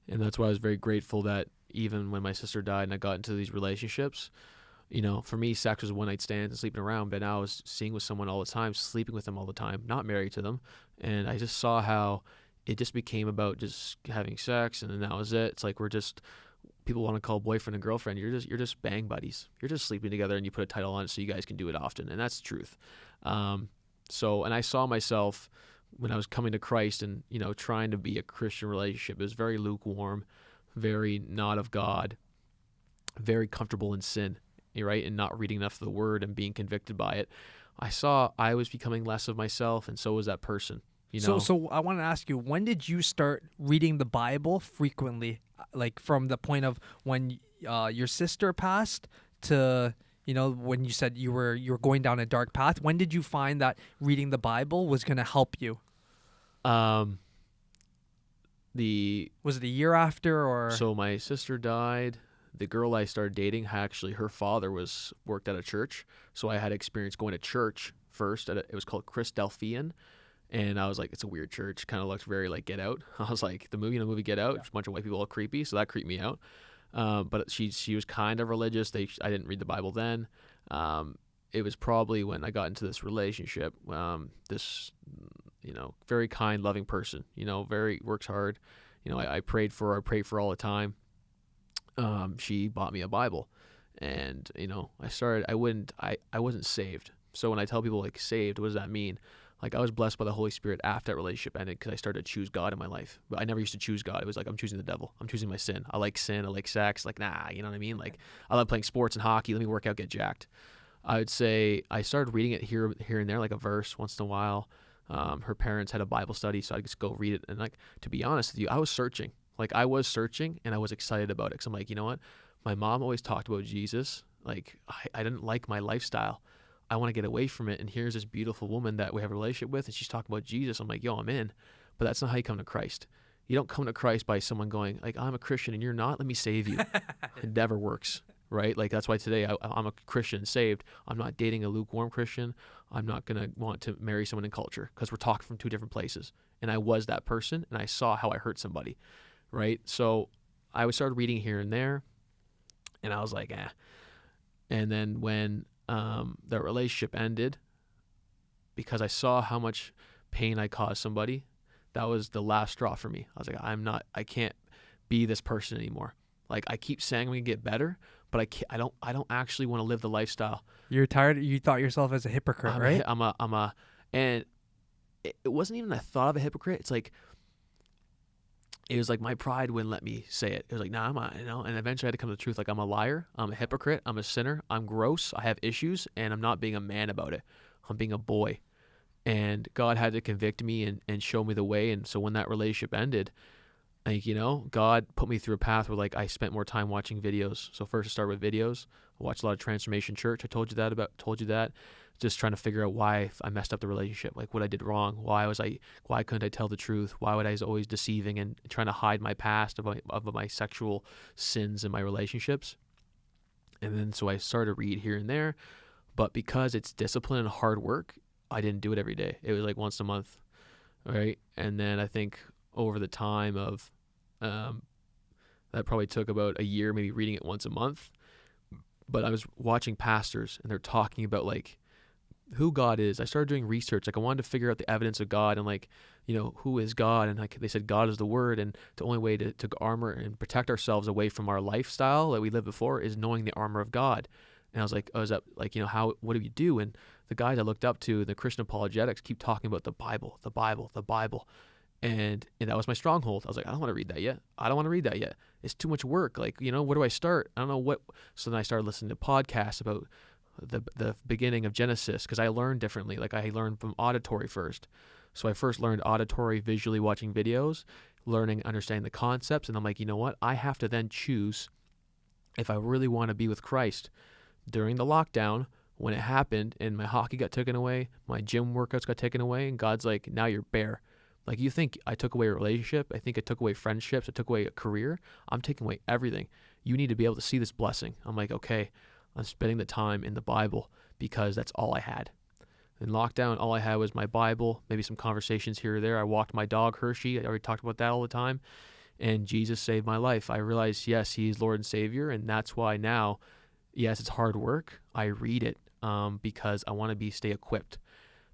And that's why I was very grateful that even when my sister died and I got into these relationships, for me, sex was one-night stands and sleeping around, but now I was seeing with someone all the time, sleeping with them all the time, not married to them. And I just saw how it just became about just having sex, and then that was it. It's like people want to call boyfriend and girlfriend. You're just bang buddies. You're just sleeping together, and you put a title on it so you guys can do it often, and that's the truth. And I saw myself when I was coming to Christ and, trying to be a Christian relationship. It was very lukewarm, very not of God, very comfortable in sin. Right, and not reading enough of the word and being convicted by it. I saw I was becoming less of myself, and so was that person. So I want to ask you, when did you start reading the Bible frequently? Like, from the point of when your sister passed to when you said you were going down a dark path. When did you find that reading the Bible was going to help you? Was it a year after, or? So my sister died. The girl I started dating, actually, her father worked at a church, so I had experience going to church first. It was called Christadelphian, and I was like, it's a weird church. Kind of looked very like Get Out. I was like, the movie Get Out, a bunch of white people all creepy, so that creeped me out. But she was kind of religious. I didn't read the Bible then. It was probably when I got into this relationship. This very kind, loving person. Very works hard. I prayed for her. I prayed for her all the time. She bought me a Bible, and I wasn't saved. So when I tell people like saved, what does that mean? Like, I was blessed by the Holy Spirit after that relationship ended, because I started to choose God in my life. But I never used to choose God. It was like, I'm choosing the devil. I'm choosing my sin. I like sin. I like sex. Like, nah, you know what I mean? Like, I love playing sports and hockey. Let me work out, get jacked. I would say I started reading it here and there, like a verse once in a while. Her parents had a Bible study, so I'd just go read it. And like, to be honest with you, I was searching. Like, I was searching, and I was excited about it, because I'm like, you know what? My mom always talked about Jesus. Like, I didn't like my lifestyle. I want to get away from it, and here's this beautiful woman that we have a relationship with, and she's talking about Jesus. I'm like, yo, I'm in. But that's not how you come to Christ. You don't come to Christ by someone going, like, I'm a Christian and you're not. Let me save you. It never works, right? Like that's why today I'm a Christian saved. I'm not dating a lukewarm Christian. I'm not going to want to marry someone in culture because we're talking from two different places. And I was that person, and I saw how I hurt somebody, right? So I started reading here and there, and I was like, eh. And then when the relationship ended, because I saw how much pain I caused somebody, that was the last straw for me. I was like, I can't be this person anymore. Like I keep saying I'm gonna get better, but I don't actually want to live the lifestyle. You're tired. You thought yourself as a hypocrite, right? And it wasn't even a thought of a hypocrite. It's like, it was like my pride wouldn't let me say it. It was like, nah, I'm not, and eventually I had to come to the truth. Like I'm a liar. I'm a hypocrite. I'm a sinner. I'm gross. I have issues, and I'm not being a man about it. I'm being a boy. And God had to convict me and show me the way. And so when that relationship ended, like, God put me through a path where like I spent more time watching videos. So first I started with videos. I watched a lot of Transformation Church. I told you that. Just trying to figure out why I messed up the relationship, like what I did wrong. Why couldn't I tell the truth? Why would I was always deceiving and trying to hide my past of my sexual sins in my relationships? And then so I started to read here and there, but because it's discipline and hard work, I didn't do it every day. It was like once a month, right? And then I think over the time of that probably took about a year, maybe reading it once a month. But I was watching pastors, and they're talking about like who God is. I started doing research. Like I wanted to figure out the evidence of God and like, who is God? And like they said, God is the Word, and the only way to armor and protect ourselves away from our lifestyle that we lived before is knowing the armor of God. And I was like, what do you do? And the guys I looked up to, the Christian apologetics, keep talking about the Bible, the Bible, the Bible. And that was my stronghold. I was like, I don't want to read that yet. It's too much work. Like, where do I start? I don't know what. So then I started listening to podcasts about the beginning of Genesis, because I learned differently. Like I learned from auditory first. So I first learned auditory, visually watching videos, understanding the concepts. And I'm like, you know what? I have to then choose if I really want to be with Christ. During the lockdown, when it happened and my hockey got taken away, my gym workouts got taken away, and God's like, now you're bare. Like, you think I took away a relationship? I think I took away friendships. I took away a career. I'm taking away everything. You need to be able to see this blessing. I'm like, okay, I'm spending the time in the Bible because that's all I had. In lockdown, all I had was my Bible, maybe some conversations here or there. I walked my dog, Hershey. I already talked about that all the time. And Jesus saved my life. I realized, yes, he is Lord and Savior. And that's why now, yes, it's hard work. I read it because I want to stay equipped,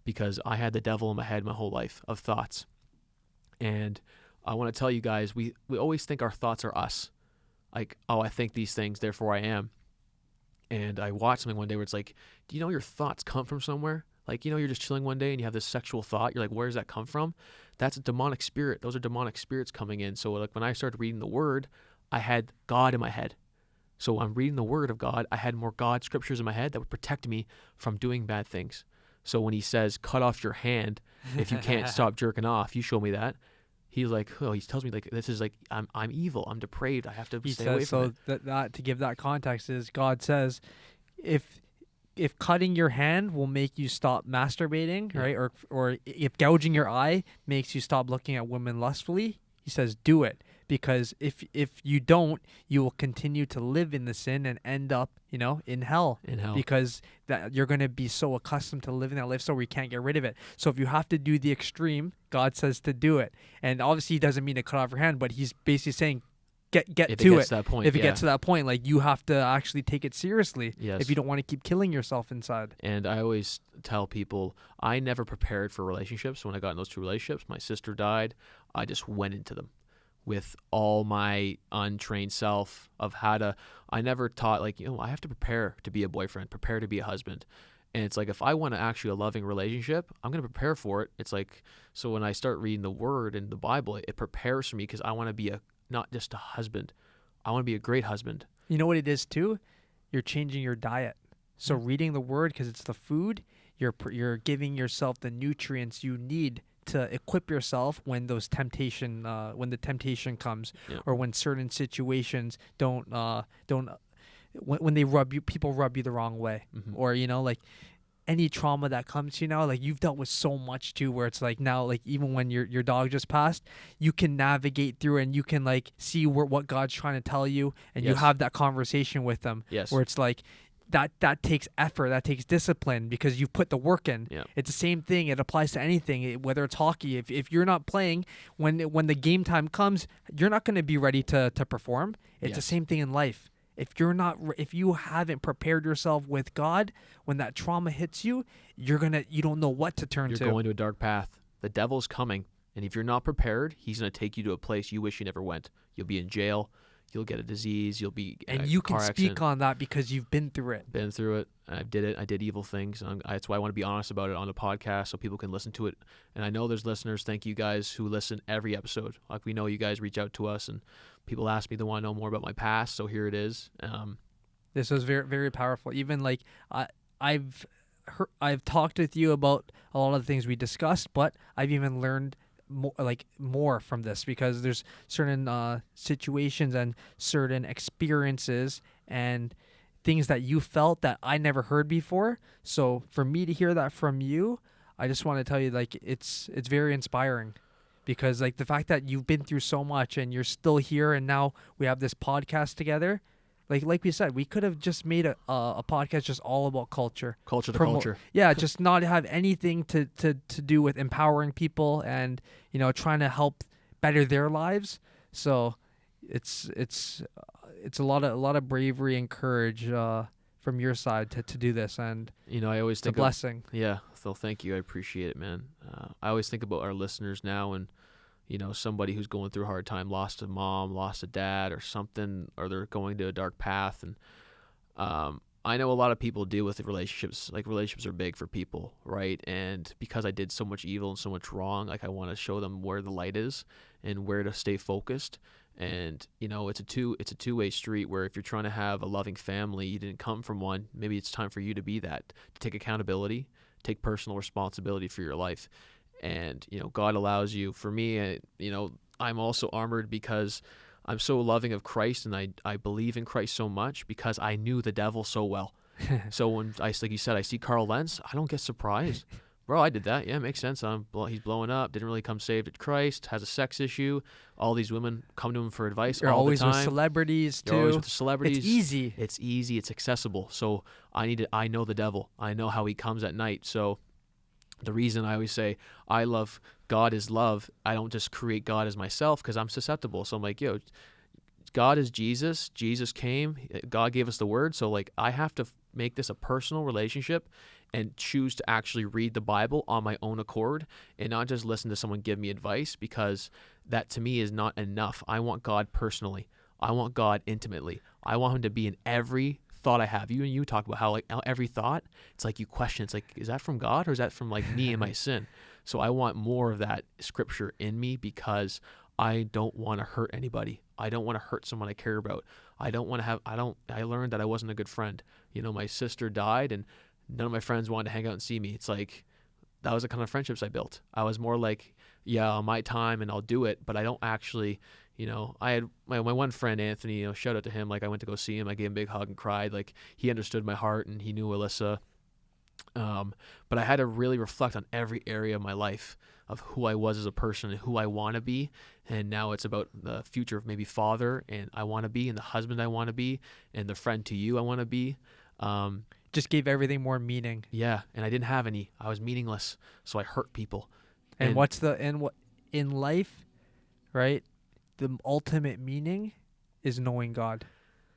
because I had the devil in my head my whole life of thoughts. And I want to tell you guys, we always think our thoughts are us. Like, oh, I think these things, therefore I am. And I watched something one day where it's like, do you know your thoughts come from somewhere? Like, you're just chilling one day and you have this sexual thought. You're like, where does that come from? That's a demonic spirit. Those are demonic spirits coming in. So like when I started reading the Word, I had God in my head. So I'm reading the Word of God. I had more God scriptures in my head that would protect me from doing bad things. So when he says, cut off your hand if you can't stop jerking off, you show me that. He's like, he tells me like, this is like, I'm evil, I'm depraved, I have to stay away from it. So that to give that context is, God says, if cutting your hand will make you stop masturbating, right, or if gouging your eye makes you stop looking at women lustfully, he says, do it. Because if you don't, you will continue to live in the sin and end up, in hell. In hell. Because that you're going to be so accustomed to living that lifestyle where you can't get rid of it. So if you have to do the extreme, God says to do it. And obviously he doesn't mean to cut off your hand, but he's basically saying get to it. If it gets to that point, like, you have to actually take it seriously. Yes. If you don't want to keep killing yourself inside. And I always tell people, I never prepared for relationships. When I got in those two relationships, my sister died. I just went into them with all my untrained self of I never taught, like, I have to prepare to be a boyfriend, prepare to be a husband. And it's like, if I want actually a loving relationship, I'm going to prepare for it. It's like, so when I start reading the Word and the Bible, it prepares for me, because I want to be not just a husband. I want to be a great husband. You know what it is too? You're changing your diet. So reading the Word, because it's the food, you're giving yourself the nutrients you need to equip yourself when the temptation comes, or when certain situations don't when they people rub you the wrong way, or like any trauma that comes to you now, like you've dealt with so much too, where it's like now, like even when your dog just passed, you can navigate through and you can like see what God's trying to tell you, and you Yes. have that conversation with them. Yes. Where it's like that takes effort, that takes discipline because you've put the work in. Yeah. It's the same thing. It applies to anything, whether it's hockey. If you're not playing when the game time comes, you're not going to be ready to perform. It's the Yes. same thing in life. If you haven't prepared yourself with God, when that trauma hits you, you don't know what to turn to. You're going to a dark path. The devil's coming, and if you're not prepared, he's going to take you to a place you wish you never went. You'll be in jail. You'll get a disease. You'll be in and a you car can speak accident. on that because you've been through it. Been through it. I did it. I did evil things. That's why I want to be honest about it on the podcast so people can listen to it. And I know there's listeners. Thank you guys who listen every episode. Like we know you guys reach out to us and people ask me they want to know more about my past. So here it is. This was very, very powerful. Even like I've talked with you about a lot of the things we discussed, but I've even learned more from this because there's certain situations and certain experiences and things that you felt that I never heard before. So for me to hear that from you, I just want to tell you like it's very inspiring. Because like the fact that you've been through so much and you're still here and now we have this podcast together, like we said, we could have just made a podcast just all about culture. Culture to culture. Yeah, just not have anything to do with empowering people and, trying to help better their lives. So it's a lot of bravery and courage from your side to do this, and I always think it's a blessing. Yeah, so thank you. I appreciate it, man. I always think about our listeners now and somebody who's going through a hard time, lost a mom, lost a dad or something, or they're going to a dark path. And I know a lot of people deal with relationships. Like relationships are big for people, right? And because I did so much evil and so much wrong, like I want to show them where the light is and where to stay focused. And it's a two-way street where if you're trying to have a loving family, you didn't come from one. Maybe it's time for you to be that, to take accountability, take personal responsibility for your life. And, God allows you. For me, I'm also armored because I'm so loving of Christ and I believe in Christ so much because I knew the devil so well. So when like you said, I see Carl Lentz, I don't get surprised. Bro, I did that. Yeah, makes sense. He's blowing up, didn't really come saved at Christ, has a sex issue. All these women come to him for advice You're all always the time. with celebrities too. You're always with the celebrities. It's easy. It's accessible. So I know the devil. I know how he comes at night. So the reason I always say I love God is love, I don't just create God as myself because I'm susceptible. So I'm like, God is Jesus. Jesus came. God gave us the word. So like I have to make this a personal relationship and choose to actually read the Bible on my own accord and not just listen to someone give me advice because that to me is not enough. I want God personally. I want God intimately. I want him to be in every thought I have. You talk about how like every thought, it's like you question, it's like, is that from God or is that from like me and my sin? So I want more of that scripture in me because I don't want to hurt anybody. I don't want to hurt someone I care about. I learned that I wasn't a good friend. My sister died and none of my friends wanted to hang out and see me. It's like, that was the kind of friendships I built. I was more like, yeah, on my time and I'll do it, but I don't actually, I had my one friend, Anthony, shout out to him. Like I went to go see him. I gave him a big hug and cried. Like he understood my heart and he knew Alyssa. But I had to really reflect on every area of my life of who I was as a person and who I want to be. And now it's about the future of maybe father and I want to be and the husband I want to be and the friend to you I want to be. Just gave everything more meaning. Yeah. And I didn't have any. I was meaningless. So I hurt people. And what in life, right? The ultimate meaning is knowing God.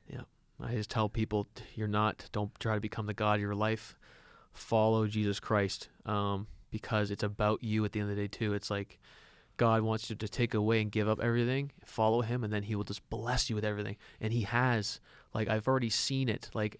Yeah. I just tell people don't try to become the God of your life. Follow Jesus Christ. Because it's about you at the end of the day too. It's like God wants you to take away and give up everything, follow him, and then he will just bless you with everything. And he has. Like I've already seen it. Like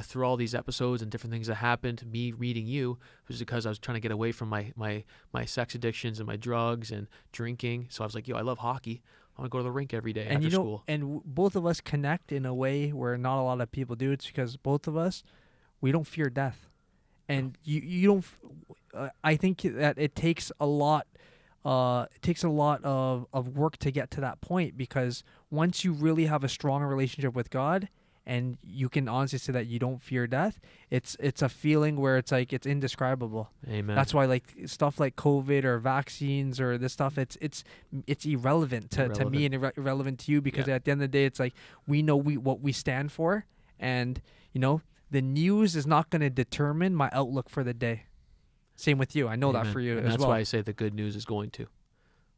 through all these episodes and different things that happened, me reading you was because I was trying to get away from my sex addictions and my drugs and drinking. So I was like, I love hockey. I want to go to the rink every day after school. And both of us connect in a way where not a lot of people do. It's because both of us, we don't fear death. And you don't. I think that it takes a lot. It takes a lot of work to get to that point because once you really have a strong relationship with God and you can honestly say that you don't fear death, it's a feeling where it's like it's indescribable. Amen. That's why like stuff like COVID or vaccines or this stuff, it's irrelevant to me and irrelevant to you, because at the end of the day, it's like we know what we stand for, and the news is not going to determine my outlook for the day. Same with you. I know Amen. that for you and as that's well. why I say the good news is going to.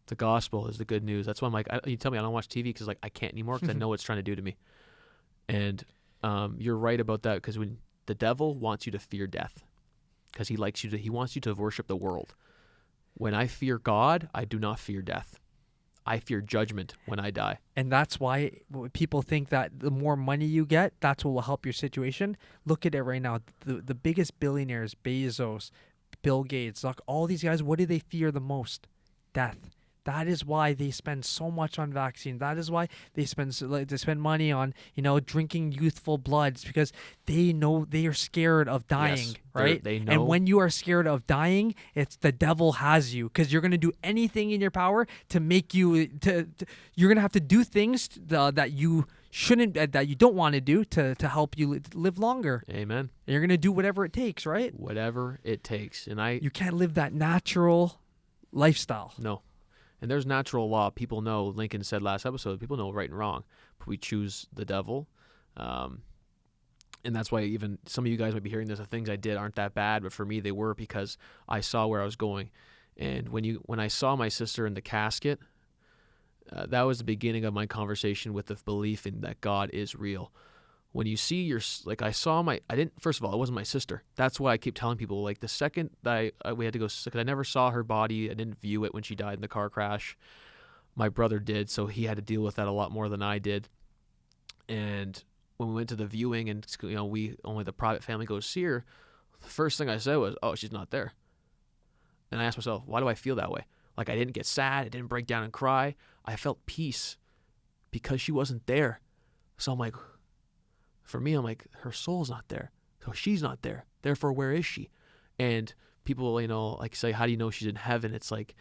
The gospel is the good news. That's why I'm like, you tell me I don't watch TV because like I can't anymore because I know what it's trying to do to me. And you're right about that, because when the devil wants you to fear death, because he wants you to worship the world. When I fear God, I do not fear death. I fear judgment when I die. And that's why people think that the more money you get, that's what will help your situation. Look at it right now. The biggest billionaires, Bezos, Bill Gates, like all these guys, what do they fear the most? Death. That is why they spend so much on vaccines. That is why they spend money on drinking youthful bloods, because they know they are scared of dying, Yes, right? they know. And when you are scared of dying, it's the devil has you, because you're gonna do anything in your power to make you you're gonna have to do things that you shouldn't, that you don't want to do to help you live longer. Amen. And you're gonna do whatever it takes, right? Whatever it takes. And you can't live that natural lifestyle. No. And there's natural law. People know, Lincoln said last episode, people know right and wrong. But we choose the devil. And that's why even some of you guys might be hearing this, the things I did aren't that bad, but for me they were, because I saw where I was going. And when I saw my sister in the casket, that was the beginning of my conversation with the belief in that God is real. When you see first of all, it wasn't my sister. That's why I keep telling people, like the second that we had to go, because I never saw her body. I didn't view it when she died in the car crash. My brother did, so he had to deal with that a lot more than I did. And when we went to the viewing, and only the private family goes see her, the first thing I said was, "Oh, she's not there." And I asked myself, why do I feel that way? Like I didn't get sad, I didn't break down and cry. I felt peace because she wasn't there. So I'm like, for me, I'm like, her soul's not there. So she's not there. Therefore, where is she? And people, like say, how do you know she's in heaven? It's like,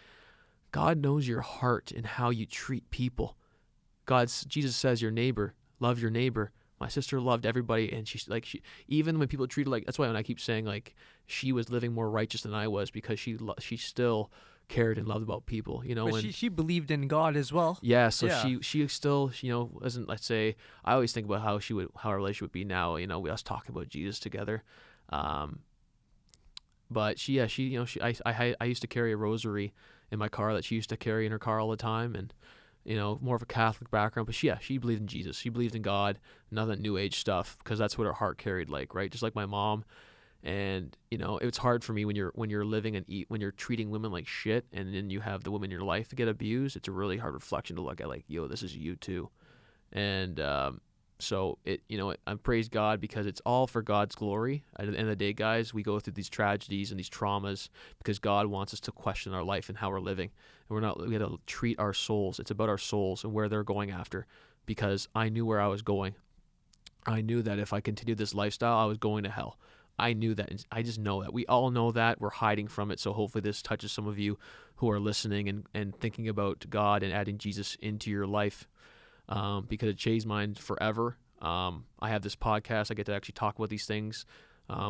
God knows your heart and how you treat people. Jesus says love your neighbor. My sister loved everybody. And even when people treated like, that's why when I keep saying like, she was living more righteous than I was, because she still cared and loved about people, But she believed in God as well. Yeah, so she still, wasn't, let's say, I always think about how our relationship would be now, us talking about Jesus together. But I used to carry a rosary in my car that she used to carry in her car all the time, and more of a Catholic background, but she believed in Jesus. She believed in God, none of that New Age stuff, because that's what her heart carried, like, right? Just like my mom. And it's hard for me when you're living and when you're treating women like shit, and then you have the women in your life get abused. It's a really hard reflection to look at, like, yo, this is you too. And so I praise God, because it's all for God's glory. At the end of the day, guys, we go through these tragedies and these traumas because God wants us to question our life and how we're living. And we got to treat our souls. It's about our souls and where they're going after, because I knew where I was going. I knew that if I continued this lifestyle, I was going to hell. I knew that. And I just know that. We all know that. We're hiding from it. So hopefully this touches some of you who are listening and thinking about God and adding Jesus into your life, because it changed mine forever. I have this podcast. I get to actually talk about these things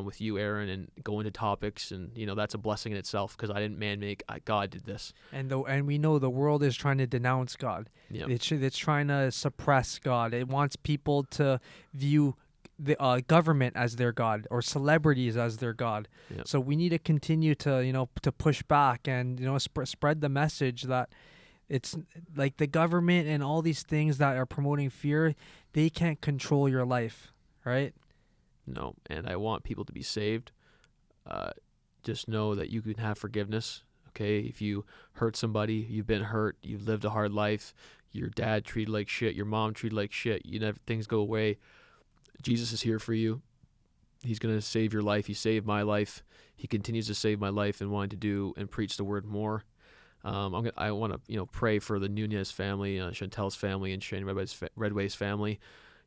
with you, Aaron, and go into topics. And, that's a blessing in itself, because I didn't man-make. God did this. And we know the world is trying to denounce God. Yep. It's trying to suppress God. It wants people to view the government as their God, or celebrities as their God. Yep. So we need to continue to to push back and spread the message that it's like the government and all these things that are promoting fear, they can't control your life, right? No, and I want people to be saved. Just know that you can have forgiveness. Okay, if you hurt somebody, you've been hurt, you've lived a hard life, your dad treated like shit, your mom treated like shit, things go away. Jesus is here for you. He's going to save your life. He saved my life. He continues to save my life, and wanting to do and preach the word more. I want to pray for the Nunez family, Chantel's family, and Shane Redway's family.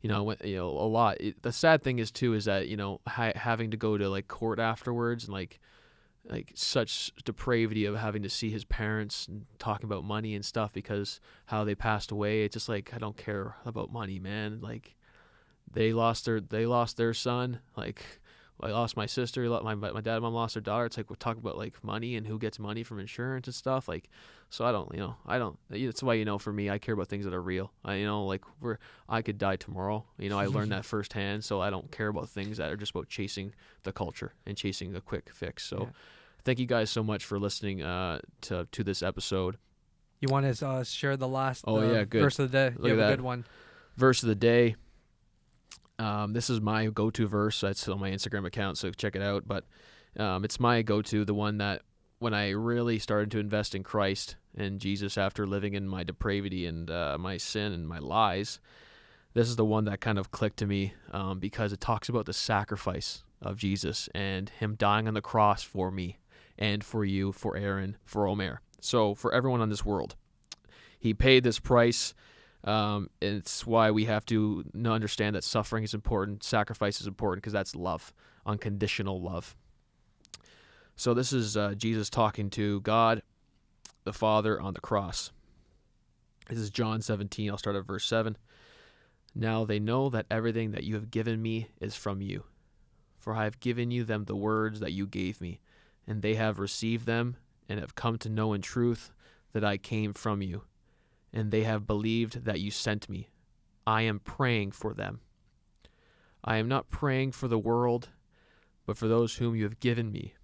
A lot. The sad thing is that having to go to like court afterwards, and like such depravity of having to see his parents and talking about money and stuff because how they passed away. It's just like, I don't care about money, man. Like, they lost their son. Like, I lost my sister. My dad and mom lost their daughter. It's like we're talking about like money and who gets money from insurance and stuff. Like, so I don't. That's why, for me, I care about things that are real. I could die tomorrow. I learned that firsthand. So I don't care about things that are just about chasing the culture and chasing a quick fix. So, thank you guys so much for listening to this episode. You want to share the last good. verse of the day? You have a good one. Verse of the day. This is my go-to verse. That's on my Instagram account, so check it out. But it's my go-to, the one that when I really started to invest in Christ and Jesus after living in my depravity and my sin and my lies, this is the one that kind of clicked to me because it talks about the sacrifice of Jesus and him dying on the cross for me and for you, for Aaron, for Omer. So for everyone on this world, he paid this price. It's why we have to understand that suffering is important, sacrifice is important, because that's love, unconditional love. So this is Jesus talking to God, the Father, on the cross. This is John 17. I'll start at verse 7. Now they know that everything that you have given me is from you, for I have given you them the words that you gave me, and they have received them and have come to know in truth that I came from you. And they have believed that you sent me. I am praying for them. I am not praying for the world, but for those whom you have given me,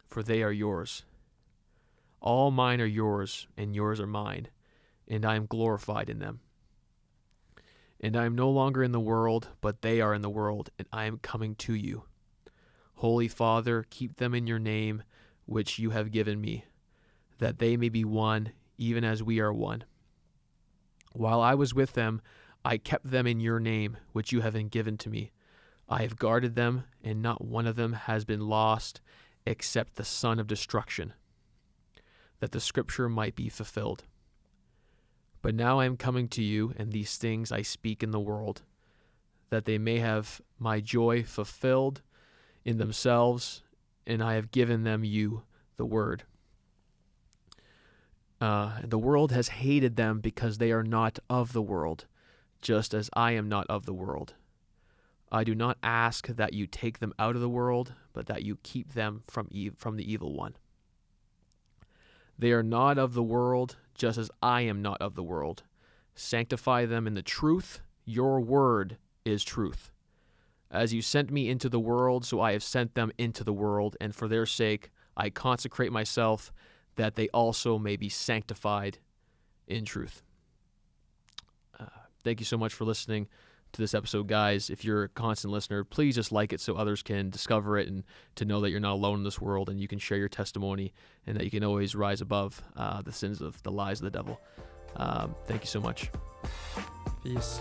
for they are yours. All mine are yours, and yours are mine, and I am glorified in them. And I am no longer in the world, but they are in the world, and I am coming to you. Holy Father, keep them in your name, which you have given me, that they may be one, even as we are one. While I was with them, I kept them in your name, which you have given to me. I have guarded them, and not one of them has been lost, except the son of destruction, that the scripture might be fulfilled. But now I am coming to you, and these things I speak in the world, that they may have my joy fulfilled in themselves, and I have given them you, the word. The world has hated them because they are not of the world, just as I am not of the world. I do not ask that you take them out of the world, but that you keep them from the evil one. They are not of the world, just as I am not of the world. Sanctify them in the truth. Your word is truth. As you sent me into the world, so I have sent them into the world, and for their sake I consecrate myself, that they also may be sanctified in truth. Thank you so much for listening to this episode, guys. If you're a constant listener, please just like it so others can discover it and to know that you're not alone in this world and you can share your testimony and that you can always rise above the sins of the lies of the devil. Thank you so much. Peace.